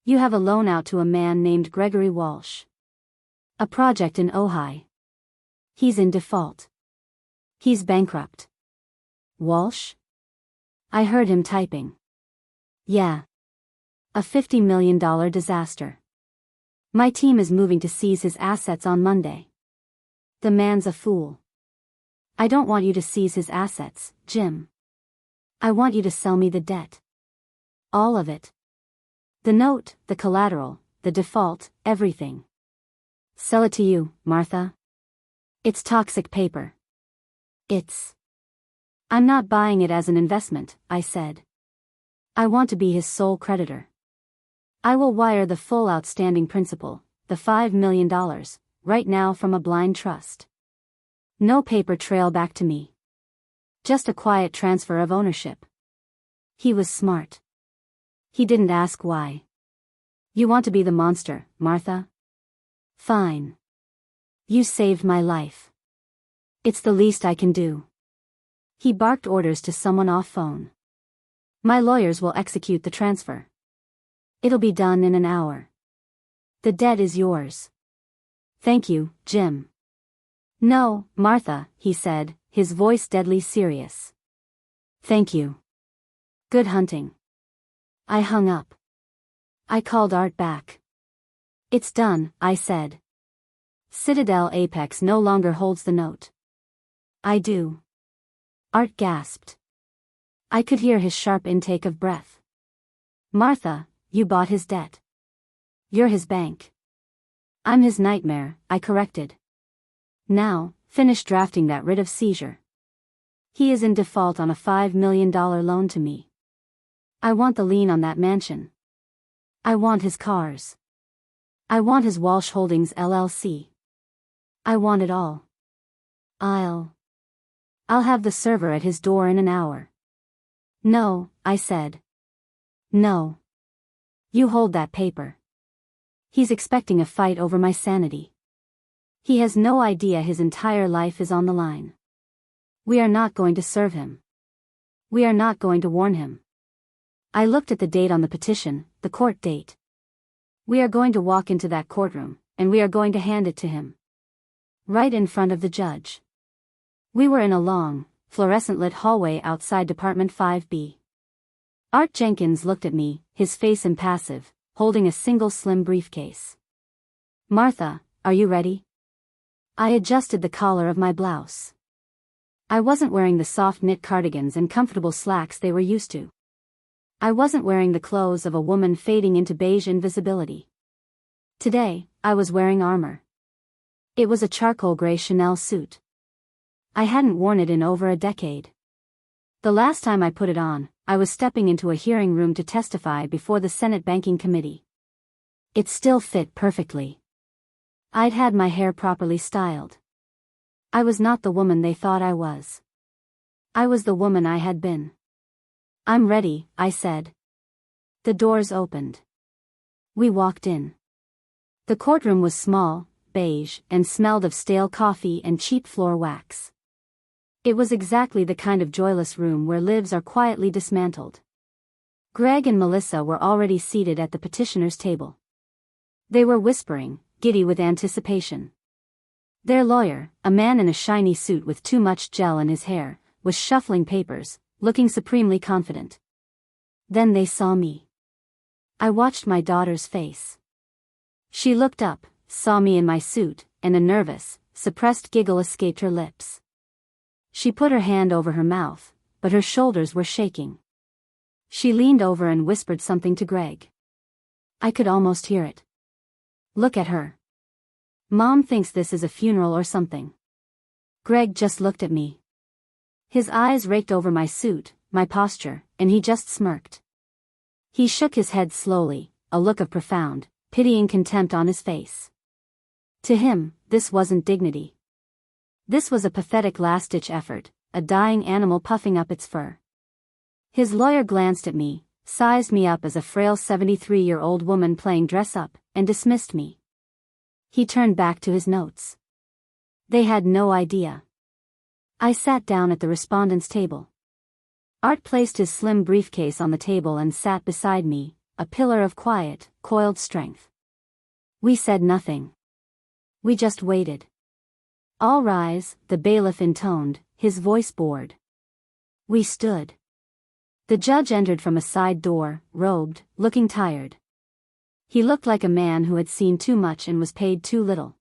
You have a loan out to a man named Gregory Walsh. A project in Ojai. He's in default. He's bankrupt. Walsh? I heard him typing. Yeah. A $50 million disaster. My team is moving to seize his assets on Monday. The man's a fool. I don't want you to seize his assets, Jim. I want you to sell me the debt. All of it. The note, the collateral, the default, everything. Sell it to you, Martha. It's toxic paper. I'm not buying it as an investment, I said. I want to be his sole creditor. I will wire the full outstanding principal, the $5 million, right now from a blind trust. No paper trail back to me. Just a quiet transfer of ownership. He was smart. He didn't ask why. You want to be the monster, Martha? Fine. You saved my life. It's the least I can do. He barked orders to someone off phone. My lawyers will execute the transfer. It'll be done in an hour. The debt is yours. Thank you, Jim. No, Martha, he said, his voice deadly serious. Thank you. Good hunting. I hung up. I called Art back. It's done, I said. Citadel Apex no longer holds the note. I do. Art gasped. I could hear his sharp intake of breath. Martha, you bought his debt. You're his bank. I'm his nightmare, I corrected. Now, finish drafting that writ of seizure. He is in default on a $5 million loan to me. I want the lien on that mansion. I want his cars. I want his Walsh Holdings LLC. I want it all. I'll have the server at his door in an hour. No, I said. No. You hold that paper. He's expecting a fight over my sanity. He has no idea his entire life is on the line. We are not going to serve him. We are not going to warn him. I looked at the date on the petition, the court date. We are going to walk into that courtroom, and we are going to hand it to him. Right in front of the judge. We were in a long, fluorescent-lit hallway outside Department 5B. Art Jenkins looked at me, his face impassive, holding a single slim briefcase. Martha, are you ready? I adjusted the collar of my blouse. I wasn't wearing the soft knit cardigans and comfortable slacks they were used to. I wasn't wearing the clothes of a woman fading into beige invisibility. Today, I was wearing armor. It was a charcoal gray Chanel suit. I hadn't worn it in over a decade. The last time I put it on, I was stepping into a hearing room to testify before the Senate Banking Committee. It still fit perfectly. I'd had my hair properly styled. I was not the woman they thought I was. I was the woman I had been. I'm ready, I said. The doors opened. We walked in. The courtroom was small, beige, and smelled of stale coffee and cheap floor wax. It was exactly the kind of joyless room where lives are quietly dismantled. Greg and Melissa were already seated at the petitioner's table. They were whispering, giddy with anticipation. Their lawyer, a man in a shiny suit with too much gel in his hair, was shuffling papers, looking supremely confident. Then they saw me. I watched my daughter's face. She looked up, saw me in my suit, and a nervous, suppressed giggle escaped her lips. She put her hand over her mouth, but her shoulders were shaking. She leaned over and whispered something to Greg. I could almost hear it. Look at her. Mom thinks this is a funeral or something. Greg just looked at me. His eyes raked over my suit, my posture, and he just smirked. He shook his head slowly, a look of profound, pitying contempt on his face. To him, this wasn't dignity. This was a pathetic last-ditch effort, a dying animal puffing up its fur. His lawyer glanced at me, sized me up as a frail 73-year-old woman playing dress-up, and dismissed me. He turned back to his notes. They had no idea. I sat down at the respondent's table. Art placed his slim briefcase on the table and sat beside me, a pillar of quiet, coiled strength. We said nothing. We just waited. All rise, the bailiff intoned, his voice bored. We stood. The judge entered from a side door, robed, looking tired. He looked like a man who had seen too much and was paid too little.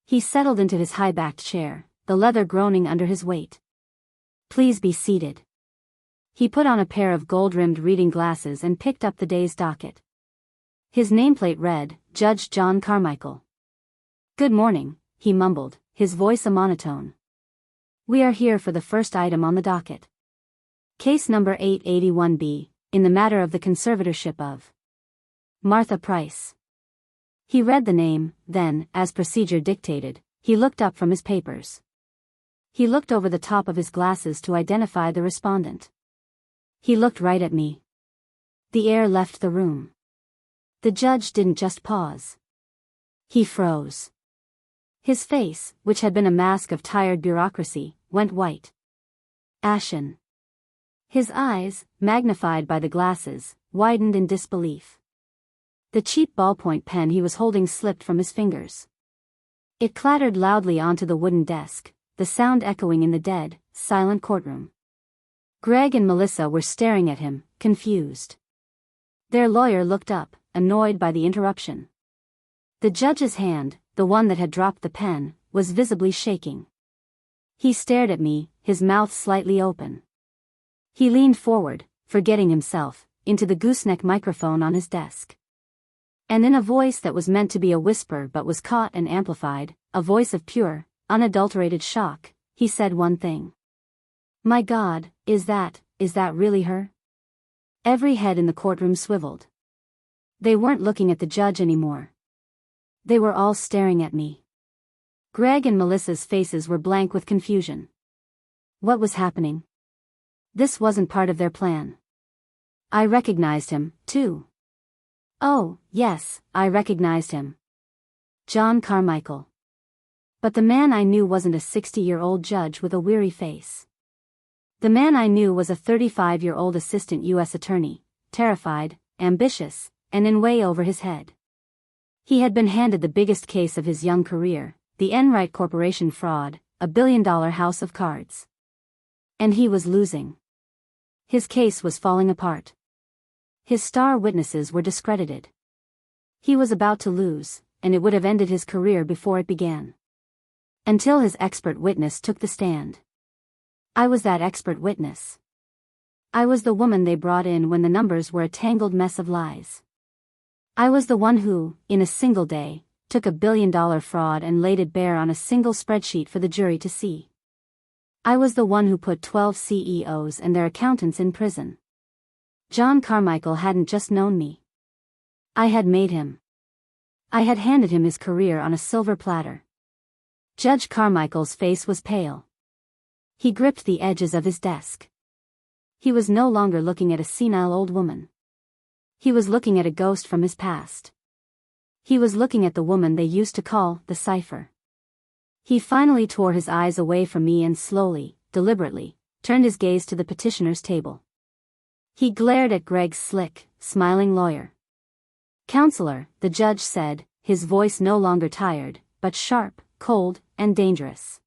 He settled into his high-backed chair, the leather groaning under his weight. Please be seated. He put on a pair of gold-rimmed reading glasses and picked up the day's docket. His nameplate read, Judge John Carmichael. Good morning, he mumbled, his voice a monotone. We are here for the first item on the docket. Case number 881B, in the matter of the conservatorship of Martha Price. He read the name, then, as procedure dictated, he looked up from his papers. He looked over the top of his glasses to identify the respondent. He looked right at me. The air left the room. The judge didn't just pause. He froze. His face, which had been a mask of tired bureaucracy, went white. Ashen. His eyes, magnified by the glasses, widened in disbelief. The cheap ballpoint pen he was holding slipped from his fingers. It clattered loudly onto the wooden desk, the sound echoing in the dead, silent courtroom. Greg and Melissa were staring at him, confused. Their lawyer looked up, annoyed by the interruption. The judge's hand, the one that had dropped the pen, was visibly shaking. He stared at me, his mouth slightly open. He leaned forward, forgetting himself, into the gooseneck microphone on his desk. And in a voice that was meant to be a whisper but was caught and amplified, a voice of pure, unadulterated shock, he said one thing. "My God, is that really her?" Every head in the courtroom swiveled. They weren't looking at the judge anymore. They were all staring at me. Greg and Melissa's faces were blank with confusion. What was happening? This wasn't part of their plan. I recognized him, too. Oh, yes, I recognized him. John Carmichael. But the man I knew wasn't a 60-year-old judge with a weary face. The man I knew was a 35-year-old assistant U.S. attorney, terrified, ambitious, and in way over his head. He had been handed the biggest case of his young career, the Enright Corporation fraud, a billion-dollar house of cards. And he was losing. His case was falling apart. His star witnesses were discredited. He was about to lose, and it would have ended his career before it began. Until his expert witness took the stand. I was that expert witness. I was the woman they brought in when the numbers were a tangled mess of lies. I was the one who, in a single day, took a billion-dollar fraud and laid it bare on a single spreadsheet for the jury to see. I was the one who put 12 CEOs and their accountants in prison. John Carmichael hadn't just known me. I had made him. I had handed him his career on a silver platter. Judge Carmichael's face was pale. He gripped the edges of his desk. He was no longer looking at a senile old woman. He was looking at a ghost from his past. He was looking at the woman they used to call the Cipher. He finally tore his eyes away from me and slowly, deliberately, turned his gaze to the petitioner's table. He glared at Greg's slick, smiling lawyer. "Counselor," the judge said, his voice no longer tired, but sharp, cold, and dangerous.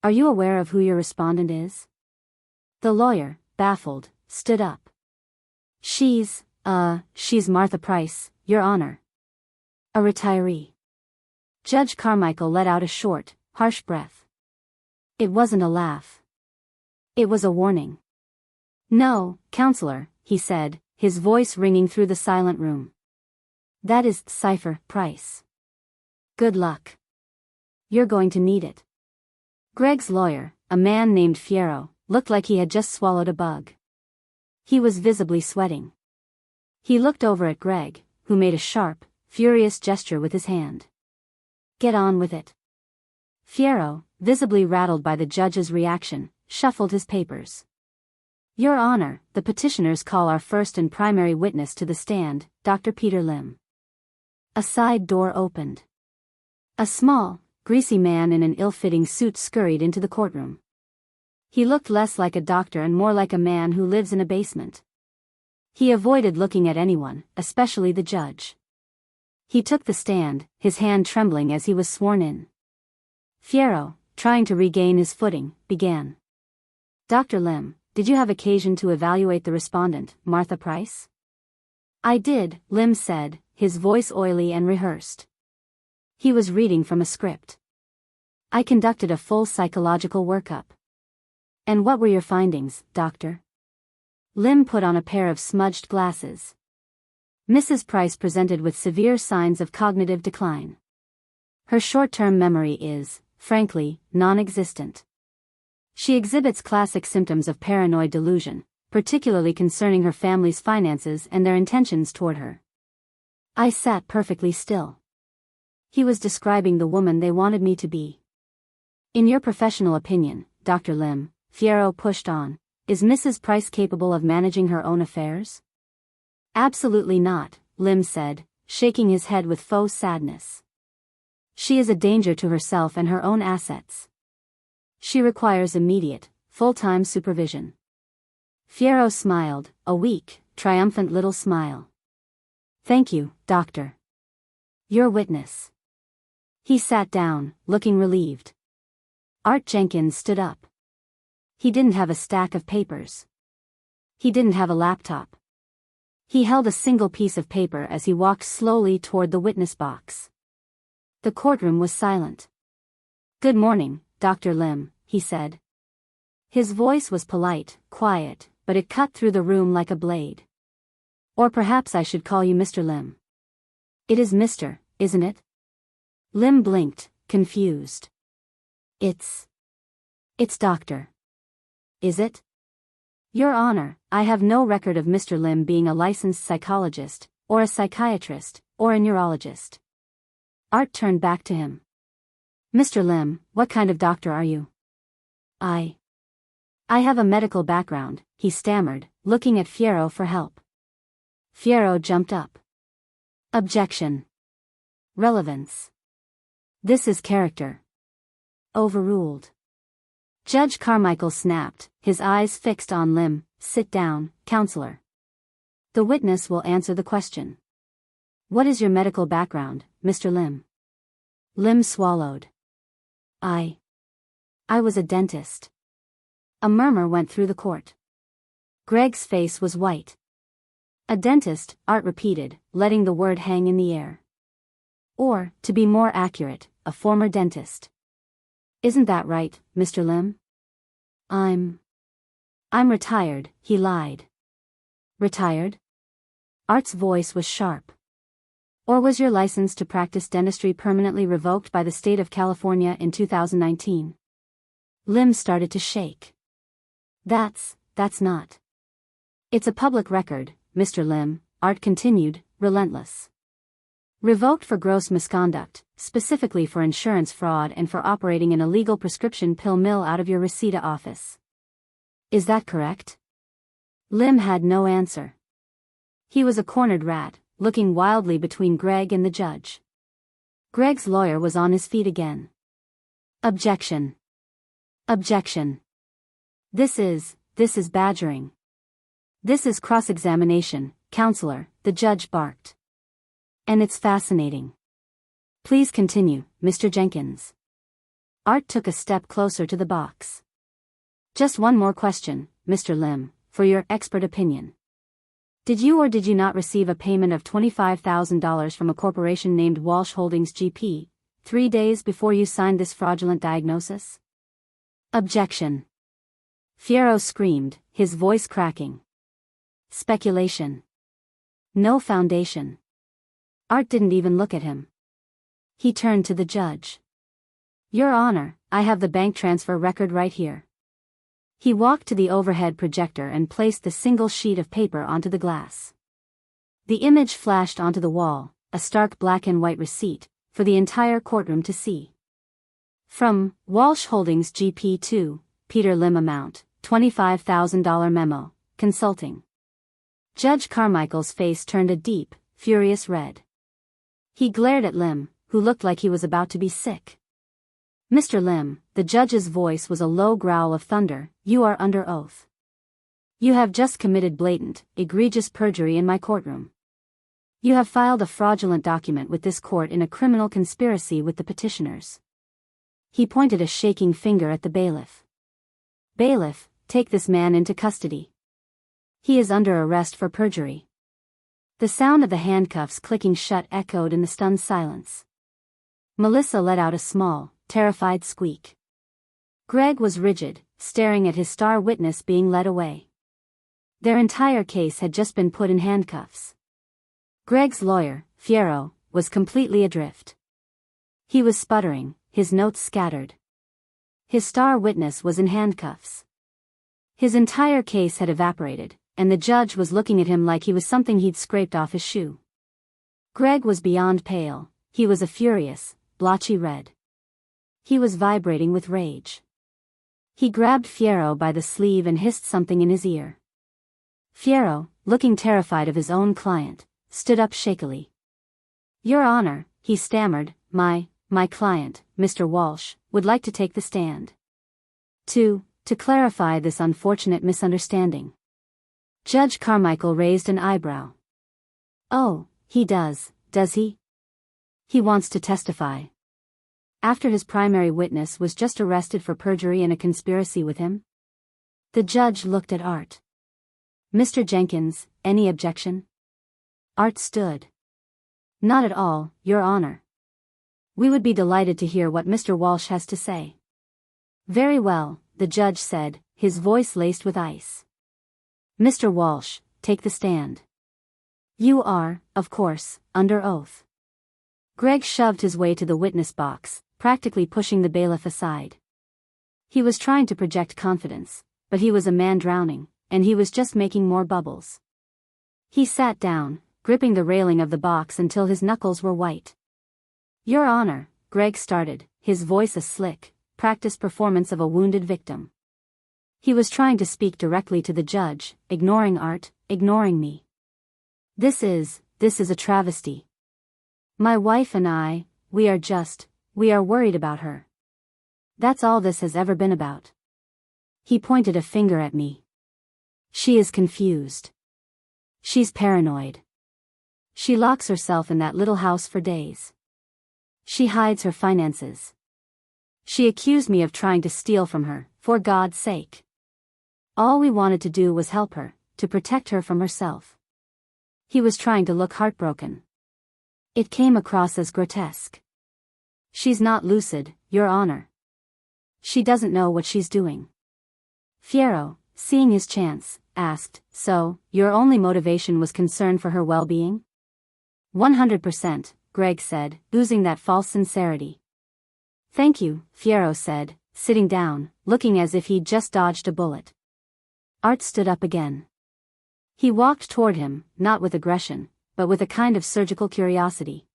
"Are you aware of who your respondent is?" The lawyer, baffled, stood up. She's Martha Price, Your Honor. A retiree." Judge Carmichael let out a short, harsh breath. It wasn't a laugh. It was a warning. "No, Counselor," he said, his voice ringing through the silent room. "That is Cipher Price. Good luck. You're going to need it." Greg's lawyer, a man named Fierro, looked like he had just swallowed a bug. He was visibly sweating. He looked over at Greg, who made a sharp, furious gesture with his hand. "Get on with it." Fierro, visibly rattled by the judge's reaction, shuffled his papers. "Your Honor, the petitioners call our first and primary witness to the stand, Dr. Peter Lim." A side door opened. A small, greasy man in an ill-fitting suit scurried into the courtroom. He looked less like a doctor and more like a man who lives in a basement. He avoided looking at anyone, especially the judge. He took the stand, his hand trembling as he was sworn in. Fierro, trying to regain his footing, began. "Dr. Lim, did you have occasion to evaluate the respondent, Martha Price?" "I did," Lim said, his voice oily and rehearsed. He was reading from a script. "I conducted a full psychological workup." "And what were your findings, doctor?" Lim put on a pair of smudged glasses. "Mrs. Price presented with severe signs of cognitive decline. Her short-term memory is, frankly, non-existent. She exhibits classic symptoms of paranoid delusion, particularly concerning her family's finances and their intentions toward her." I sat perfectly still. He was describing the woman they wanted me to be. "In your professional opinion, Dr. Lim," Fierro pushed on, "is Mrs. Price capable of managing her own affairs?" "Absolutely not," Lim said, shaking his head with faux sadness. She is a danger to herself and her own assets. She requires immediate, full-time supervision. Fierro smiled, a weak, triumphant little smile. Thank you, doctor. Your witness. He sat down, looking relieved. Art Jenkins stood up. He didn't have a stack of papers. He didn't have a laptop. He held a single piece of paper as he walked slowly toward the witness box. The courtroom was silent. Good morning, Dr. Lim, he said. His voice was polite, quiet, but it cut through the room like a blade. Or perhaps I should call you Mr. Lim. It is Mr., isn't it? Lim blinked, confused. It's Doctor. Is it? Your Honor, I have no record of Mr. Lim being a licensed psychologist, or a psychiatrist, or a neurologist. Art turned back to him. Mr. Lim, what kind of doctor are you? I have a medical background, he stammered, looking at Fierro for help. Fierro jumped up. Objection. Relevance. This is character. Overruled. Judge Carmichael snapped, his eyes fixed on Lim. Sit down, counselor. The witness will answer the question. What is your medical background, Mr. Lim? Lim swallowed. I was a dentist. A murmur went through the court. Greg's face was white. A dentist, Art repeated, letting the word hang in the air. Or, to be more accurate, a former dentist. Isn't that right, Mr. Lim? I'm retired, he lied. Retired? Art's voice was sharp. Or was your license to practice dentistry permanently revoked by the state of California in 2019? Lim started to shake. That's not. It's a public record, Mr. Lim, Art continued, relentless. Revoked for gross misconduct, specifically for insurance fraud and for operating an illegal prescription pill mill out of your Reseda office. Is that correct? Lim had no answer. He was a cornered rat, looking wildly between Greg and the judge. Greg's lawyer was on his feet again. Objection. Objection. This is badgering. This is cross-examination, counselor, the judge barked. And it's fascinating. Please continue, Mr. Jenkins. Art took a step closer to the box. Just one more question, Mr. Lim, for your expert opinion. Did you or did you not receive a payment of $25,000 from a corporation named Walsh Holdings GP, 3 days before you signed this fraudulent diagnosis? Objection. Fierro screamed, his voice cracking. Speculation. No foundation. Art didn't even look at him. He turned to the judge. Your Honor, I have the bank transfer record right here. He walked to the overhead projector and placed the single sheet of paper onto the glass. The image flashed onto the wall, a stark black and white receipt, for the entire courtroom to see. From Walsh Holdings GP to Peter Lim amount, $25,000 memo, consulting. Judge Carmichael's face turned a deep, furious red. He glared at Lim, who looked like he was about to be sick. Mr. Lim, the judge's voice was a low growl of thunder, you are under oath. You have just committed blatant, egregious perjury in my courtroom. You have filed a fraudulent document with this court in a criminal conspiracy with the petitioners. He pointed a shaking finger at the bailiff. Bailiff, take this man into custody. He is under arrest for perjury. The sound of the handcuffs clicking shut echoed in the stunned silence. Melissa let out a small, terrified squeak. Greg was rigid, staring at his star witness being led away. Their entire case had just been put in handcuffs. Greg's lawyer, Fierro, was completely adrift. He was sputtering, his notes scattered. His star witness was in handcuffs. His entire case had evaporated, and the judge was looking at him like he was something he'd scraped off his shoe. Greg was beyond pale, he was a furious, blotchy red. He was vibrating with rage. He grabbed Fierro by the sleeve and hissed something in his ear. Fierro, looking terrified of his own client, stood up shakily. Your Honor, he stammered, my my client, Mr. Walsh, would like to take the stand. To clarify this unfortunate misunderstanding. Judge Carmichael raised an eyebrow. Oh, he does he? He wants to testify. After his primary witness was just arrested for perjury and a conspiracy with him? The judge looked at Art. Mr. Jenkins, any objection? Art stood. Not at all, Your Honor. We would be delighted to hear what Mr. Walsh has to say. Very well, the judge said, his voice laced with ice. Mr. Walsh, take the stand. You are, of course, under oath. Greg shoved his way to the witness box, practically pushing the bailiff aside. He was trying to project confidence, but he was a man drowning, and he was just making more bubbles. He sat down, gripping the railing of the box until his knuckles were white. Your Honor, Greg started, his voice a slick, practiced performance of a wounded victim. He was trying to speak directly to the judge, ignoring Art, ignoring me. This is a travesty. My wife and I, we are worried about her. That's all this has ever been about. He pointed a finger at me. She is confused. She's paranoid. She locks herself in that little house for days. She hides her finances. She accused me of trying to steal from her, for God's sake. All we wanted to do was help her, to protect her from herself. He was trying to look heartbroken. It came across as grotesque. She's not lucid, Your Honor. She doesn't know what she's doing. Fierro, seeing his chance, asked, so, your only motivation was concern for her well-being? 100%, Greg said, oozing that false sincerity. Thank you, Fierro said, sitting down, looking as if he'd just dodged a bullet. Art stood up again. He walked toward him, not with aggression, but with a kind of surgical curiosity.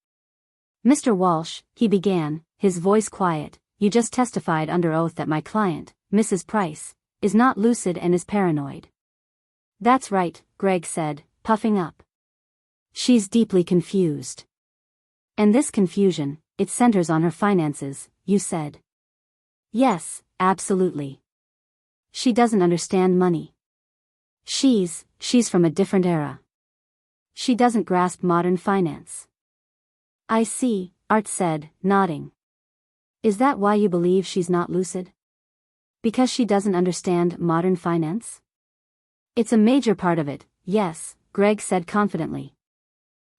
Mr. Walsh, he began, his voice quiet, you just testified under oath that my client, Mrs. Price, is not lucid and is paranoid. That's right, Greg said, puffing up. She's deeply confused. And this confusion, it centers on her finances, you said. Yes, absolutely. She doesn't understand money. She's from a different era. She doesn't grasp modern finance. I see, Art said, nodding. Is that why you believe she's not lucid? Because she doesn't understand modern finance? It's a major part of it, yes, Greg said confidently.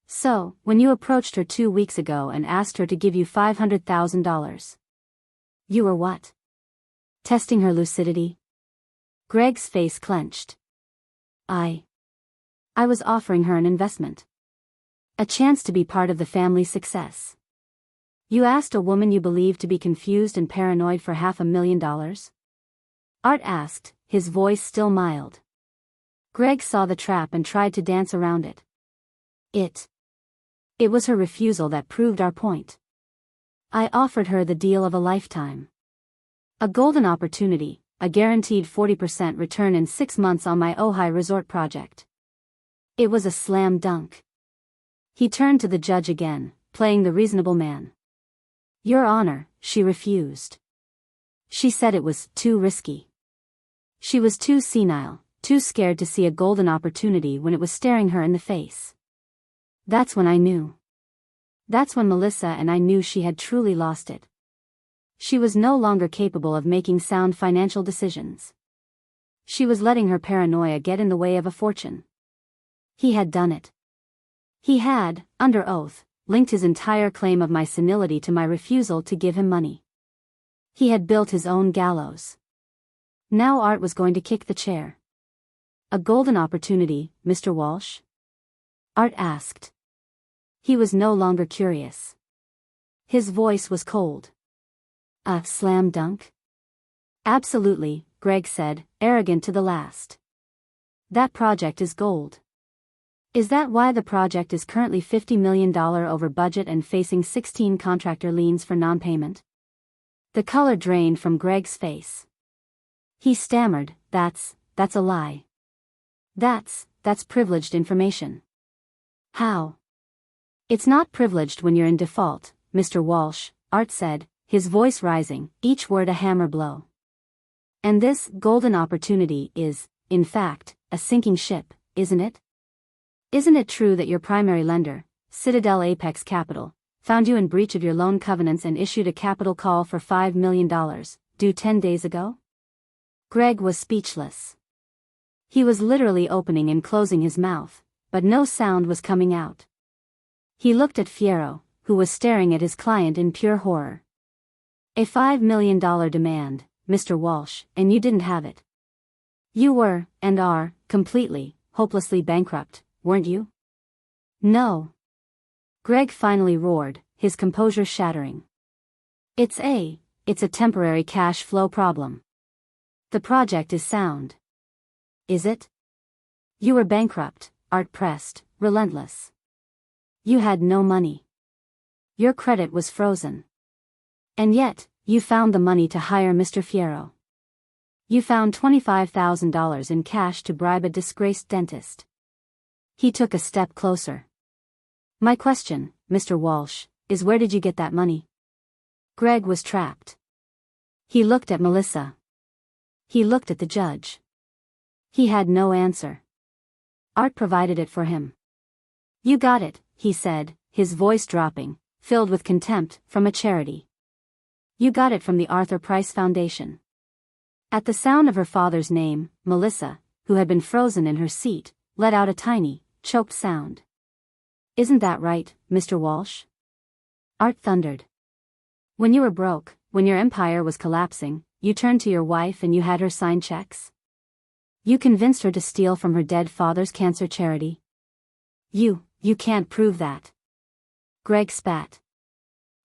So, when you approached her 2 weeks ago and asked her to give you $500,000. You were what? Testing her lucidity? Greg's face clenched. I was offering her an investment. A chance to be part of the family's success. You asked a woman you believed to be confused and paranoid for $500,000? Art asked, his voice still mild. Greg saw the trap and tried to dance around it. It was her refusal that proved our point. I offered her the deal of a lifetime. A golden opportunity, a guaranteed 40% return in 6 months on my Ojai resort project. It was a slam dunk. He turned to the judge again, playing the reasonable man. Your Honor, she refused. She said it was too risky. She was too senile, too scared to see a golden opportunity when it was staring her in the face. That's when I knew. That's when Melissa and I knew she had truly lost it. She was no longer capable of making sound financial decisions. She was letting her paranoia get in the way of a fortune. He had done it. He had, under oath, linked his entire claim of my senility to my refusal to give him money. He had built his own gallows. Now Art was going to kick the chair. A golden opportunity, Mr. Walsh? Art asked. He was no longer curious. His voice was cold. A slam dunk? Absolutely, Greg said, arrogant to the last. That project is gold. Is that why the project is currently $50 million over budget and facing 16 contractor liens for non-payment? The color drained from Greg's face. He stammered, that's a lie. That's privileged information. How? It's not privileged when you're in default, Mr. Walsh, Art said, his voice rising, each word a hammer blow. And this golden opportunity is, in fact, a sinking ship, isn't it? Isn't it true that your primary lender, Citadel Apex Capital, found you in breach of your loan covenants and issued a capital call for $5 million, due 10 days ago? Greg was speechless. He was literally opening and closing his mouth, but no sound was coming out. He looked at Fierro, who was staring at his client in pure horror. A $5 million demand, Mr. Walsh, and you didn't have it. You were, and are, completely, hopelessly bankrupt, weren't you? No. Greg finally roared, his composure shattering. It's a temporary cash flow problem. The project is sound. Is it? You were bankrupt, Art pressed, relentless. You had no money. Your credit was frozen. And yet, you found the money to hire Mr. Fierro. You found $25,000 in cash to bribe a disgraced dentist. He took a step closer. My question, Mr. Walsh, is where did you get that money? Greg was trapped. He looked at Melissa. He looked at the judge. He had no answer. Art provided it for him. You got it, he said, his voice dropping, filled with contempt, from a charity. You got it from the Arthur Price Foundation. At the sound of her father's name, Melissa, who had been frozen in her seat, let out a tiny, choked sound. Isn't that right, Mr. Walsh? Art thundered. When you were broke, when your empire was collapsing, you turned to your wife and you had her sign checks? You convinced her to steal from her dead father's cancer charity? You can't prove that. Greg spat.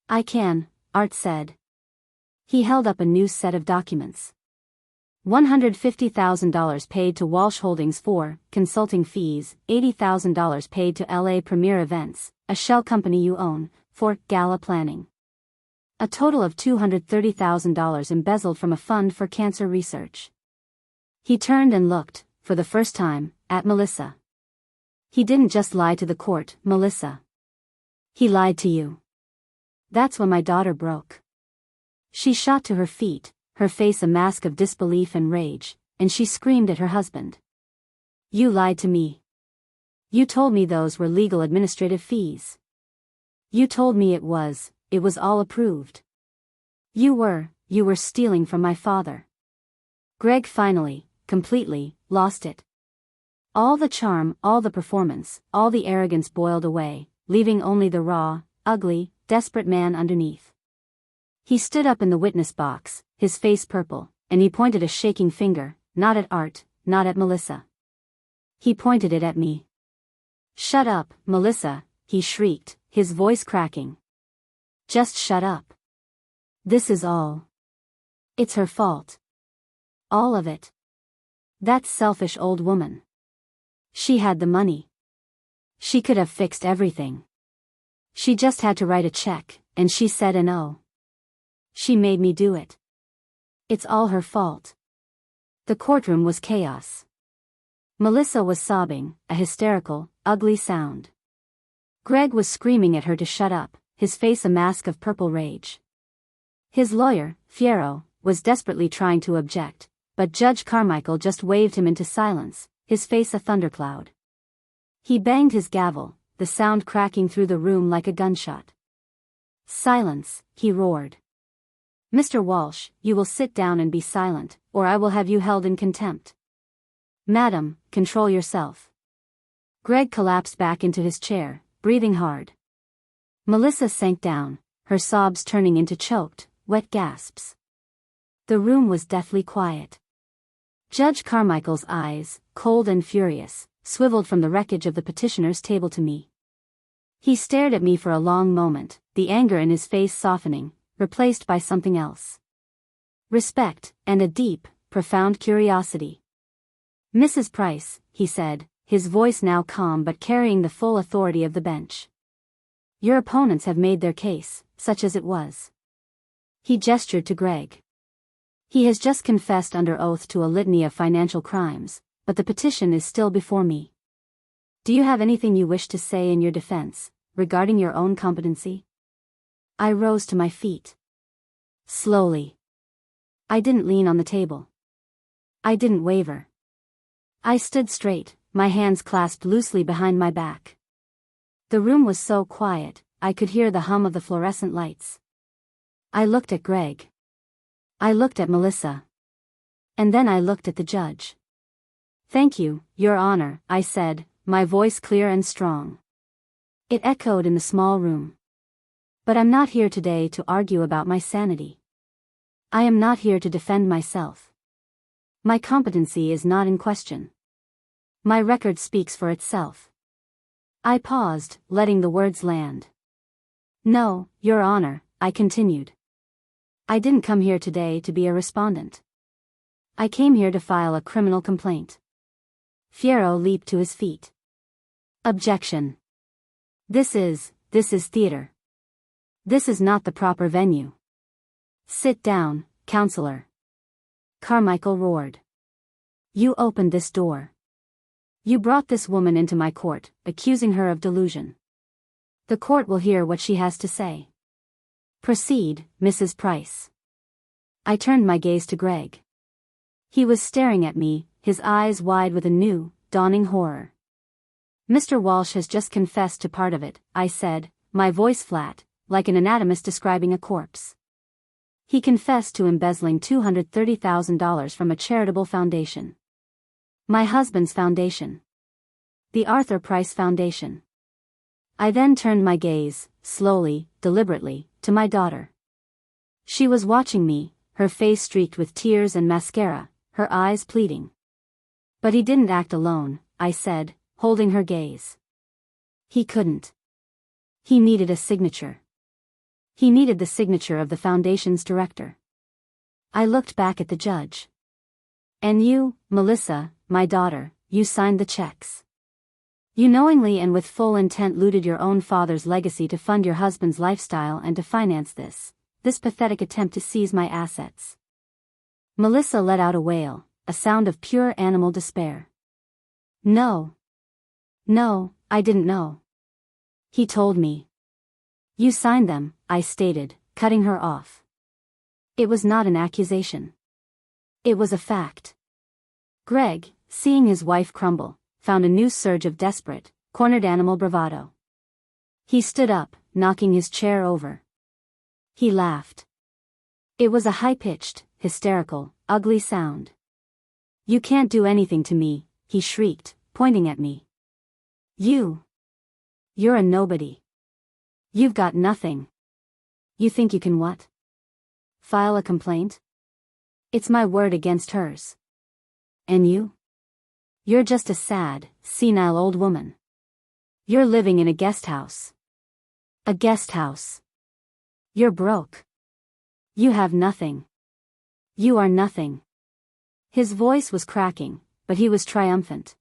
I can, Art said. He held up a new set of documents. $150,000 paid to Walsh Holdings for consulting fees, $80,000 paid to LA Premier Events, a shell company you own, for gala planning. A total of $230,000 embezzled from a fund for cancer research. He turned and looked, for the first time, at Melissa. He didn't just lie to the court, Melissa. He lied to you. That's when my daughter broke. She shot to her feet, her face a mask of disbelief and rage, and she screamed at her husband. You lied to me. You told me those were legal administrative fees. You told me it was all approved. You were stealing from my father. Greg finally, completely, lost it. All the charm, all the performance, all the arrogance boiled away, leaving only the raw, ugly, desperate man underneath. He stood up in the witness box, his face purple, and he pointed a shaking finger, not at Art, not at Melissa. He pointed it at me. Shut up, Melissa, he shrieked, his voice cracking. Just shut up. This is all. It's her fault. All of it. That selfish old woman. She had the money. She could have fixed everything. She just had to write a check, and she said no. She made me do it. It's all her fault. The courtroom was chaos. Melissa was sobbing, a hysterical, ugly sound. Greg was screaming at her to shut up, his face a mask of purple rage. His lawyer, Fierro, was desperately trying to object, but Judge Carmichael just waved him into silence, his face a thundercloud. He banged his gavel, the sound cracking through the room like a gunshot. Silence, he roared. Mr. Walsh, you will sit down and be silent, or I will have you held in contempt. Madam, control yourself. Greg collapsed back into his chair, breathing hard. Melissa sank down, her sobs turning into choked, wet gasps. The room was deathly quiet. Judge Carmichael's eyes, cold and furious, swiveled from the wreckage of the petitioner's table to me. He stared at me for a long moment, the anger in his face softening, replaced by something else. Respect, and a deep, profound curiosity. Mrs. Price, he said, his voice now calm but carrying the full authority of the bench. Your opponents have made their case, such as it was. He gestured to Greg. He has just confessed under oath to a litany of financial crimes, but the petition is still before me. Do you have anything you wish to say in your defense, regarding your own competency? I rose to my feet. Slowly. I didn't lean on the table. I didn't waver. I stood straight, my hands clasped loosely behind my back. The room was so quiet, I could hear the hum of the fluorescent lights. I looked at Greg. I looked at Melissa. And then I looked at the judge. "Thank you, Your Honor," I said, my voice clear and strong. It echoed in the small room. "But I'm not here today to argue about my sanity. I am not here to defend myself. My competency is not in question. My record speaks for itself." I paused, letting the words land. "No, Your Honor," I continued. "I didn't come here today to be a respondent. I came here to file a criminal complaint." Fierro leaped to his feet. "Objection. This is theater. This is not the proper venue. Sit down, counselor." Carmichael roared. "You opened this door. You brought this woman into my court, accusing her of delusion. The court will hear what she has to say. Proceed, Mrs. Price." I turned my gaze to Greg. He was staring at me, his eyes wide with a new, dawning horror. "Mr. Walsh has just confessed to part of it," I said, my voice flat, like an anatomist describing a corpse. "He confessed to embezzling $230,000 from a charitable foundation. My husband's foundation. The Arthur Price Foundation." I then turned my gaze, slowly, deliberately, to my daughter. She was watching me, her face streaked with tears and mascara, her eyes pleading. "But he didn't act alone," I said, holding her gaze. "He couldn't. He needed a signature. He needed the signature of the foundation's director." I looked back at the judge. "And you, Melissa, my daughter, you signed the checks. You knowingly and with full intent looted your own father's legacy to fund your husband's lifestyle and to finance this pathetic attempt to seize my assets." Melissa let out a wail, a sound of pure animal despair. No, I didn't know. He told me." "You signed them," I stated, cutting her off. "It was not an accusation. It was a fact." Greg, seeing his wife crumble, found a new surge of desperate, cornered animal bravado. He stood up, knocking his chair over. He laughed. It was a high-pitched, hysterical, ugly sound. "You can't do anything to me," he shrieked, pointing at me. You're a nobody. You've got nothing. You think you can what? File a complaint? It's my word against hers. And you? You're just a sad, senile old woman. You're living in a guest house. A guest house. You're broke. You have nothing. You are nothing." His voice was cracking, but he was triumphant.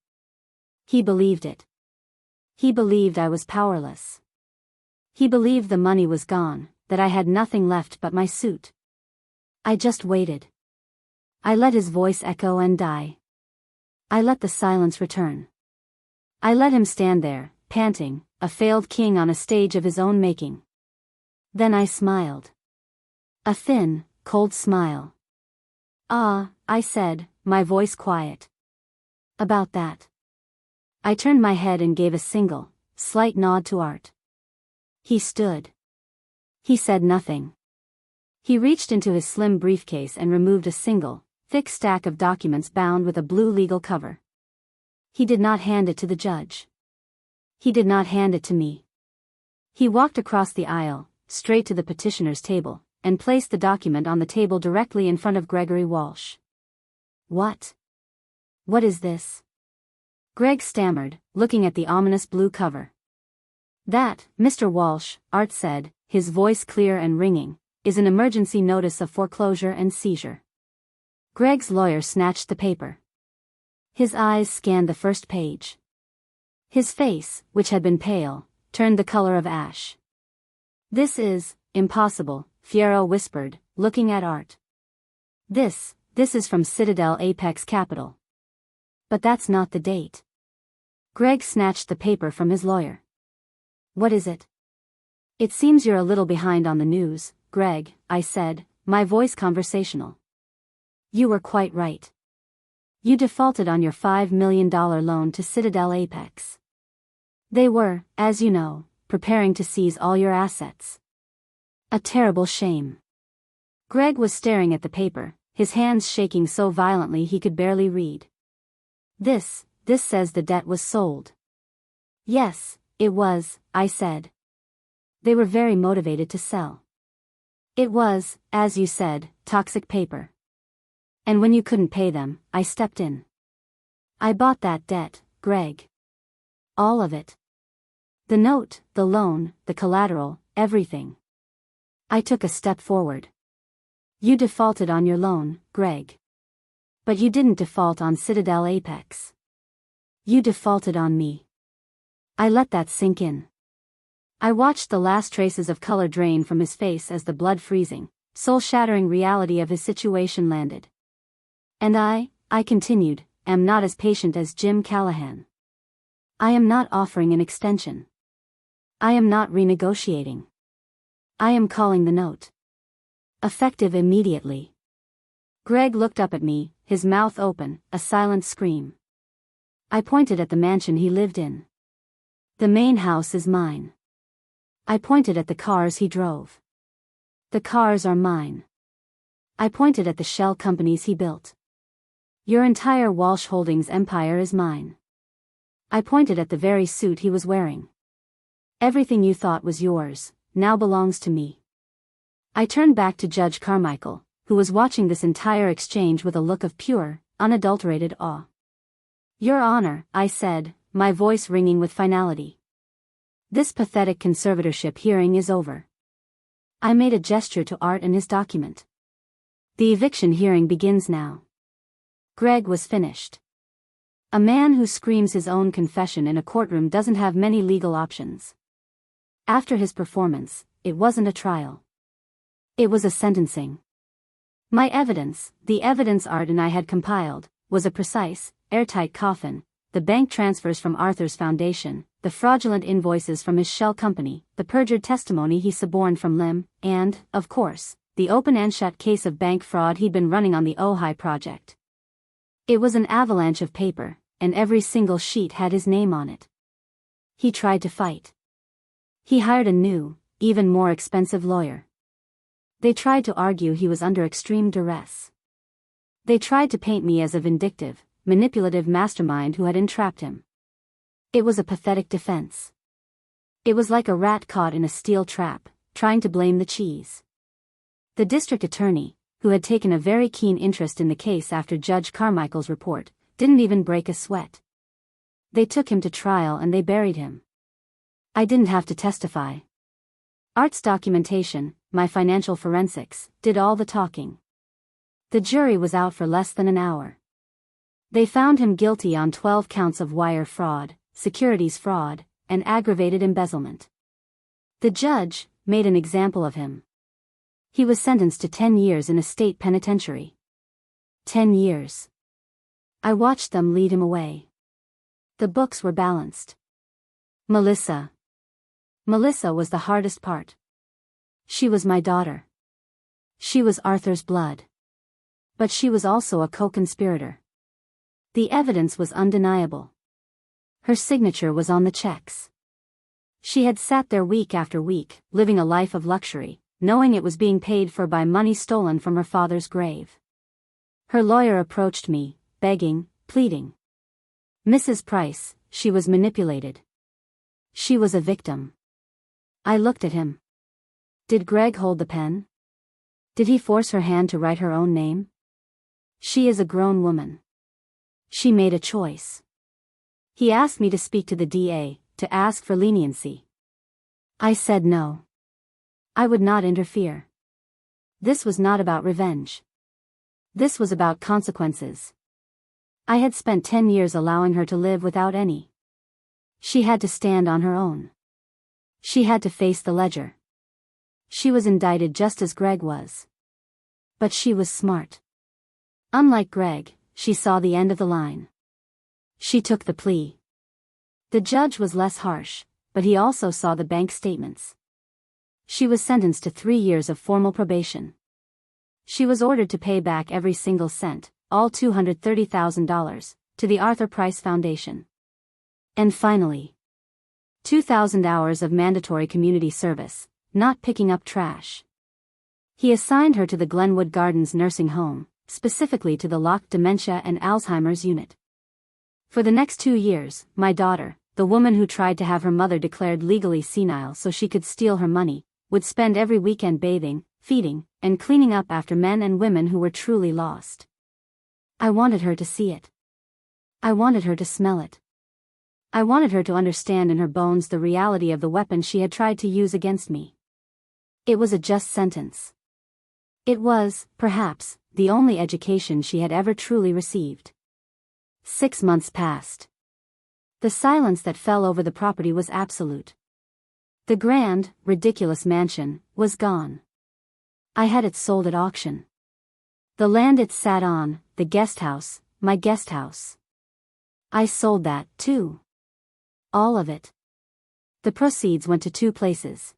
He believed it. He believed I was powerless. He believed the money was gone, that I had nothing left but my suit. I just waited. I let his voice echo and die. I let the silence return. I let him stand there, panting, a failed king on a stage of his own making. Then I smiled. A thin, cold smile. "Ah," I said, my voice quiet. "About that." I turned my head and gave a single, slight nod to Art. He stood. He said nothing. He reached into his slim briefcase and removed a single, thick stack of documents bound with a blue legal cover. He did not hand it to the judge. He did not hand it to me. He walked across the aisle, straight to the petitioner's table, and placed the document on the table directly in front of Gregory Walsh. "What? What is this?" Greg stammered, looking at the ominous blue cover. "That, Mr. Walsh," Art said, his voice clear and ringing, "is an emergency notice of foreclosure and seizure." Greg's lawyer snatched the paper. His eyes scanned the first page. His face, which had been pale, turned the color of ash. "This is impossible," Fierro whispered, looking at Art. This is from Citadel Apex Capital. But that's not the date." Greg snatched the paper from his lawyer. "What is it?" It seems you're a little behind on the news, Greg, I said, my voice conversational. You were quite right. You defaulted on your $5 million loan to Citadel Apex. They were, as you know, preparing to seize all your assets. A terrible shame. Greg was staring at the paper, his hands shaking so violently he could barely read. This says the debt was sold. Yes, it was, I said. They were very motivated to sell. It was, as you said, toxic paper. And when you couldn't pay them, I stepped in. I bought that debt, Greg. All of it. The note, the loan, the collateral, everything. I took a step forward. You defaulted on your loan, Greg. But you didn't default on Citadel Apex. You defaulted on me. I let that sink in. I watched the last traces of color drain from his face as the blood-freezing, soul-shattering reality of his situation landed. And I continued, am not as patient as Jim Callahan. I am not offering an extension. I am not renegotiating. I am calling the note. Effective immediately. Greg looked up at me, his mouth open, a silent scream. I pointed at the mansion he lived in. The main house is mine. I pointed at the cars he drove. The cars are mine. I pointed at the shell companies he built. Your entire Walsh Holdings empire is mine. I pointed at the very suit he was wearing. Everything you thought was yours, now belongs to me. I turned back to Judge Carmichael, who was watching this entire exchange with a look of pure, unadulterated awe. Your Honor, I said, my voice ringing with finality. This pathetic conservatorship hearing is over. I made a gesture to Art and his document. The eviction hearing begins now. Greg was finished. A man who screams his own confession in a courtroom doesn't have many legal options. After his performance, it wasn't a trial. It was a sentencing. My evidence, the evidence Art and I had compiled, was a precise, airtight coffin, the bank transfers from Arthur's foundation, the fraudulent invoices from his shell company, the perjured testimony he suborned from Lim, and, of course, the open and shut case of bank fraud he'd been running on the Ojai project. It was an avalanche of paper, and every single sheet had his name on it. He tried to fight. He hired a new, even more expensive lawyer. They tried to argue he was under extreme duress. They tried to paint me as a vindictive, manipulative mastermind who had entrapped him. It was a pathetic defense. It was like a rat caught in a steel trap, trying to blame the cheese. The district attorney, who had taken a very keen interest in the case after Judge Carmichael's report, didn't even break a sweat. They took him to trial and they buried him. I didn't have to testify. Art's documentation, my financial forensics, did all the talking. The jury was out for less than an hour. They found him guilty on 12 counts of wire fraud, securities fraud, and aggravated embezzlement. The judge made an example of him. He was sentenced to 10 years in a state penitentiary. 10 years. I watched them lead him away. The books were balanced. Melissa. Melissa was the hardest part. She was my daughter. She was Arthur's blood. But she was also a co-conspirator. The evidence was undeniable. Her signature was on the checks. She had sat there week after week, living a life of luxury, knowing it was being paid for by money stolen from her father's grave. Her lawyer approached me, begging, pleading. Mrs. Price, she was manipulated. She was a victim. I looked at him. Did Greg hold the pen? Did he force her hand to write her own name? She is a grown woman. She made a choice. He asked me to speak to the DA, to ask for leniency. I said no. I would not interfere. This was not about revenge. This was about consequences. I had spent 10 years allowing her to live without any. She had to stand on her own. She had to face the ledger. She was indicted just as Greg was. But she was smart. Unlike Greg, she saw the end of the line. She took the plea. The judge was less harsh, but he also saw the bank statements. She was sentenced to 3 years of formal probation. She was ordered to pay back every single cent, all $230,000, to the Arthur Price Foundation. And finally, 2,000 hours of mandatory community service, not picking up trash. He assigned her to the Glenwood Gardens nursing home, specifically to the locked dementia and Alzheimer's unit. For the next 2 years, my daughter, the woman who tried to have her mother declared legally senile so she could steal her money, would spend every weekend bathing, feeding, and cleaning up after men and women who were truly lost. I wanted her to see it. I wanted her to smell it. I wanted her to understand in her bones the reality of the weapon she had tried to use against me. It was a just sentence. It was, perhaps, the only education she had ever truly received. 6 months passed. The silence that fell over the property was absolute. The grand, ridiculous mansion was gone. I had it sold at auction. The land it sat on, the guest house, my guest house. I sold that, too. All of it. The proceeds went to 2 places.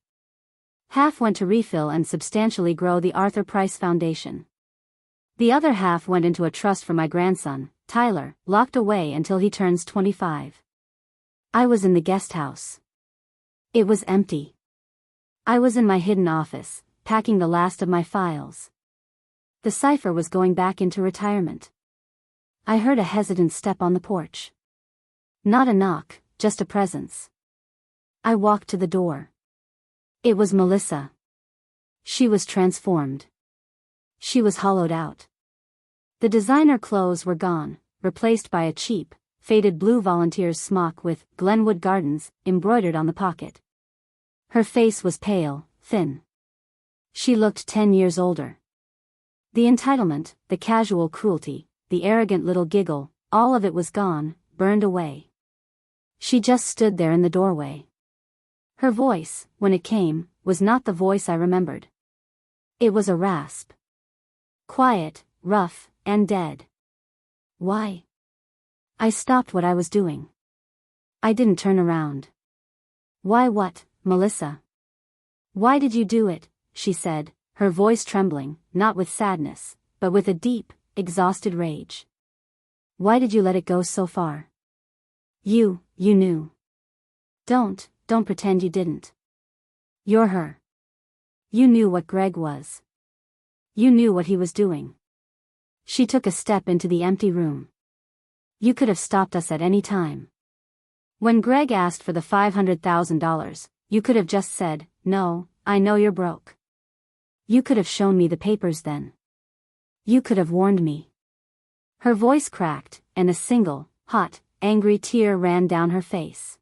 Half went to refill and substantially grow the Arthur Price Foundation. The other half went into a trust for my grandson, Tyler, locked away until he turns 25. I was in the guest house. It was empty. I was in my hidden office, packing the last of my files. The cipher was going back into retirement. I heard a hesitant step on the porch. Not a knock, just a presence. I walked to the door. It was Melissa. She was transformed. She was hollowed out. The designer clothes were gone, replaced by a cheap, faded blue volunteer's smock with Glenwood Gardens embroidered on the pocket. Her face was pale, thin. She looked 10 years older. The entitlement, the casual cruelty, the arrogant little giggle, all of it was gone, burned away. She just stood there in the doorway. Her voice, when it came, was not the voice I remembered. It was a rasp. Quiet, rough, and dead. Why? I stopped what I was doing. I didn't turn around. Why what, Melissa? Why did you do it? She said, her voice trembling, not with sadness, but with a deep, exhausted rage. Why did you let it go so far? You knew. Don't pretend you didn't. You're her. You knew what Greg was. You knew what he was doing. She took a step into the empty room. You could have stopped us at any time. When Greg asked for the $500,000, you could have just said, "No, I know you're broke." You could have shown me the papers then. You could have warned me. Her voice cracked, and a single, hot, angry tear ran down her face.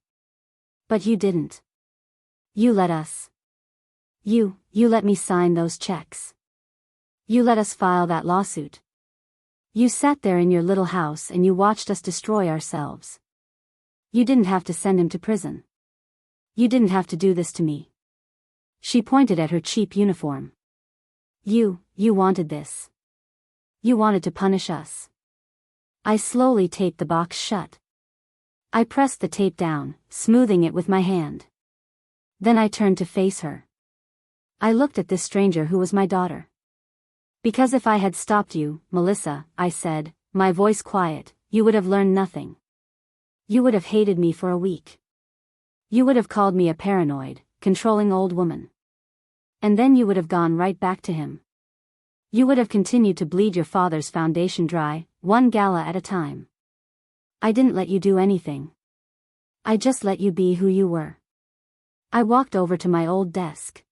But you didn't. You let us. You let me sign those checks. You let us file that lawsuit. You sat there in your little house and you watched us destroy ourselves. You didn't have to send him to prison. You didn't have to do this to me. She pointed at her cheap uniform. You wanted this. You wanted to punish us. I slowly taped the box shut. I pressed the tape down, smoothing it with my hand. Then I turned to face her. I looked at this stranger who was my daughter. Because if I had stopped you, Melissa, I said, my voice quiet, you would have learned nothing. You would have hated me for a week. You would have called me a paranoid, controlling old woman. And then you would have gone right back to him. You would have continued to bleed your father's foundation dry, one gala at a time. I didn't let you do anything. I just let you be who you were. I walked over to my old desk.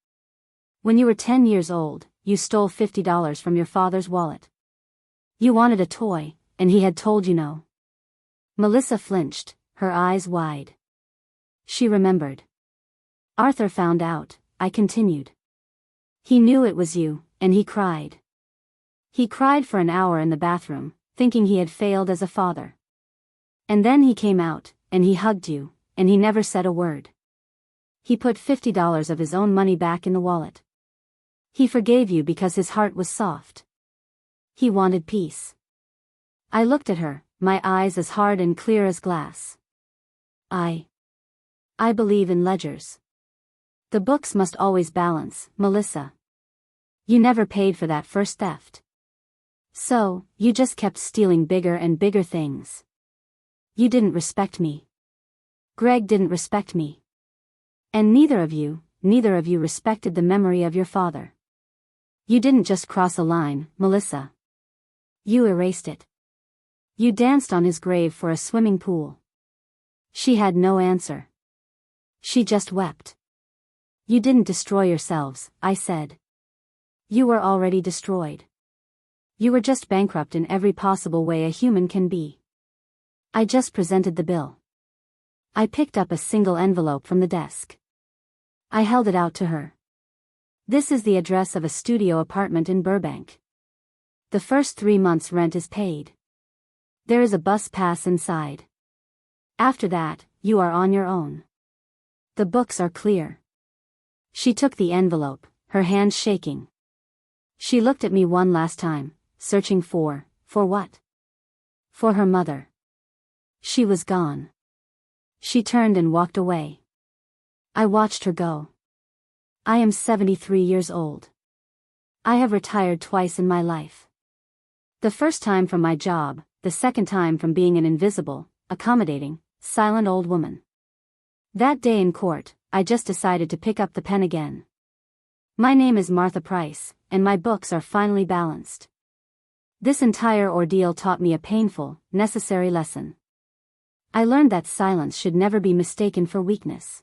When you were 10 years old, you stole $50 from your father's wallet. You wanted a toy, and he had told you no. Melissa flinched, her eyes wide. She remembered. Arthur found out, I continued. He knew it was you, and he cried. He cried for an hour in the bathroom, thinking he had failed as a father. And then he came out, and he hugged you, and he never said a word. He put $50 of his own money back in the wallet. He forgave you because his heart was soft. He wanted peace. I looked at her, my eyes as hard and clear as glass. I believe in ledgers. The books must always balance, Melissa. You never paid for that first theft. So, you just kept stealing bigger and bigger things. You didn't respect me. Greg didn't respect me. And neither of you respected the memory of your father. You didn't just cross a line, Melissa. You erased it. You danced on his grave for a swimming pool. She had no answer. She just wept. You didn't destroy yourselves, I said. You were already destroyed. You were just bankrupt in every possible way a human can be. I just presented the bill. I picked up a single envelope from the desk. I held it out to her. This is the address of a studio apartment in Burbank. The first 3 months' rent is paid. There is a bus pass inside. After that, you are on your own. The books are clear. She took the envelope, her hand shaking. She looked at me one last time, searching for what? For her mother. She was gone. She turned and walked away. I watched her go. I am 73 years old. I have retired twice in my life. The first time from my job, the second time from being an invisible, accommodating, silent old woman. That day in court, I just decided to pick up the pen again. My name is Martha Price, and my books are finally balanced. This entire ordeal taught me a painful, necessary lesson. I learned that silence should never be mistaken for weakness.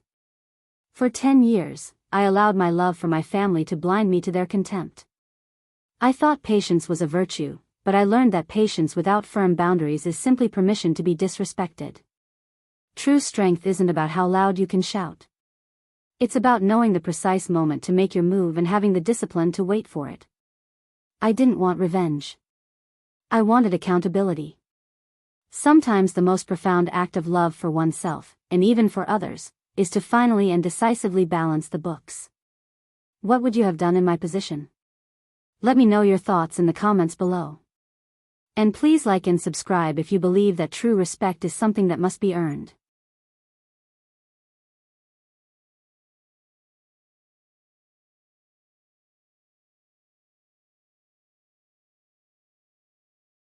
For 10 years, I allowed my love for my family to blind me to their contempt. I thought patience was a virtue, but I learned that patience without firm boundaries is simply permission to be disrespected. True strength isn't about how loud you can shout. It's about knowing the precise moment to make your move and having the discipline to wait for it. I didn't want revenge. I wanted accountability. Sometimes the most profound act of love for oneself, and even for others, is to finally and decisively balance the books. What would you have done in my position? Let me know your thoughts in the comments below. And please like and subscribe if you believe that true respect is something that must be earned.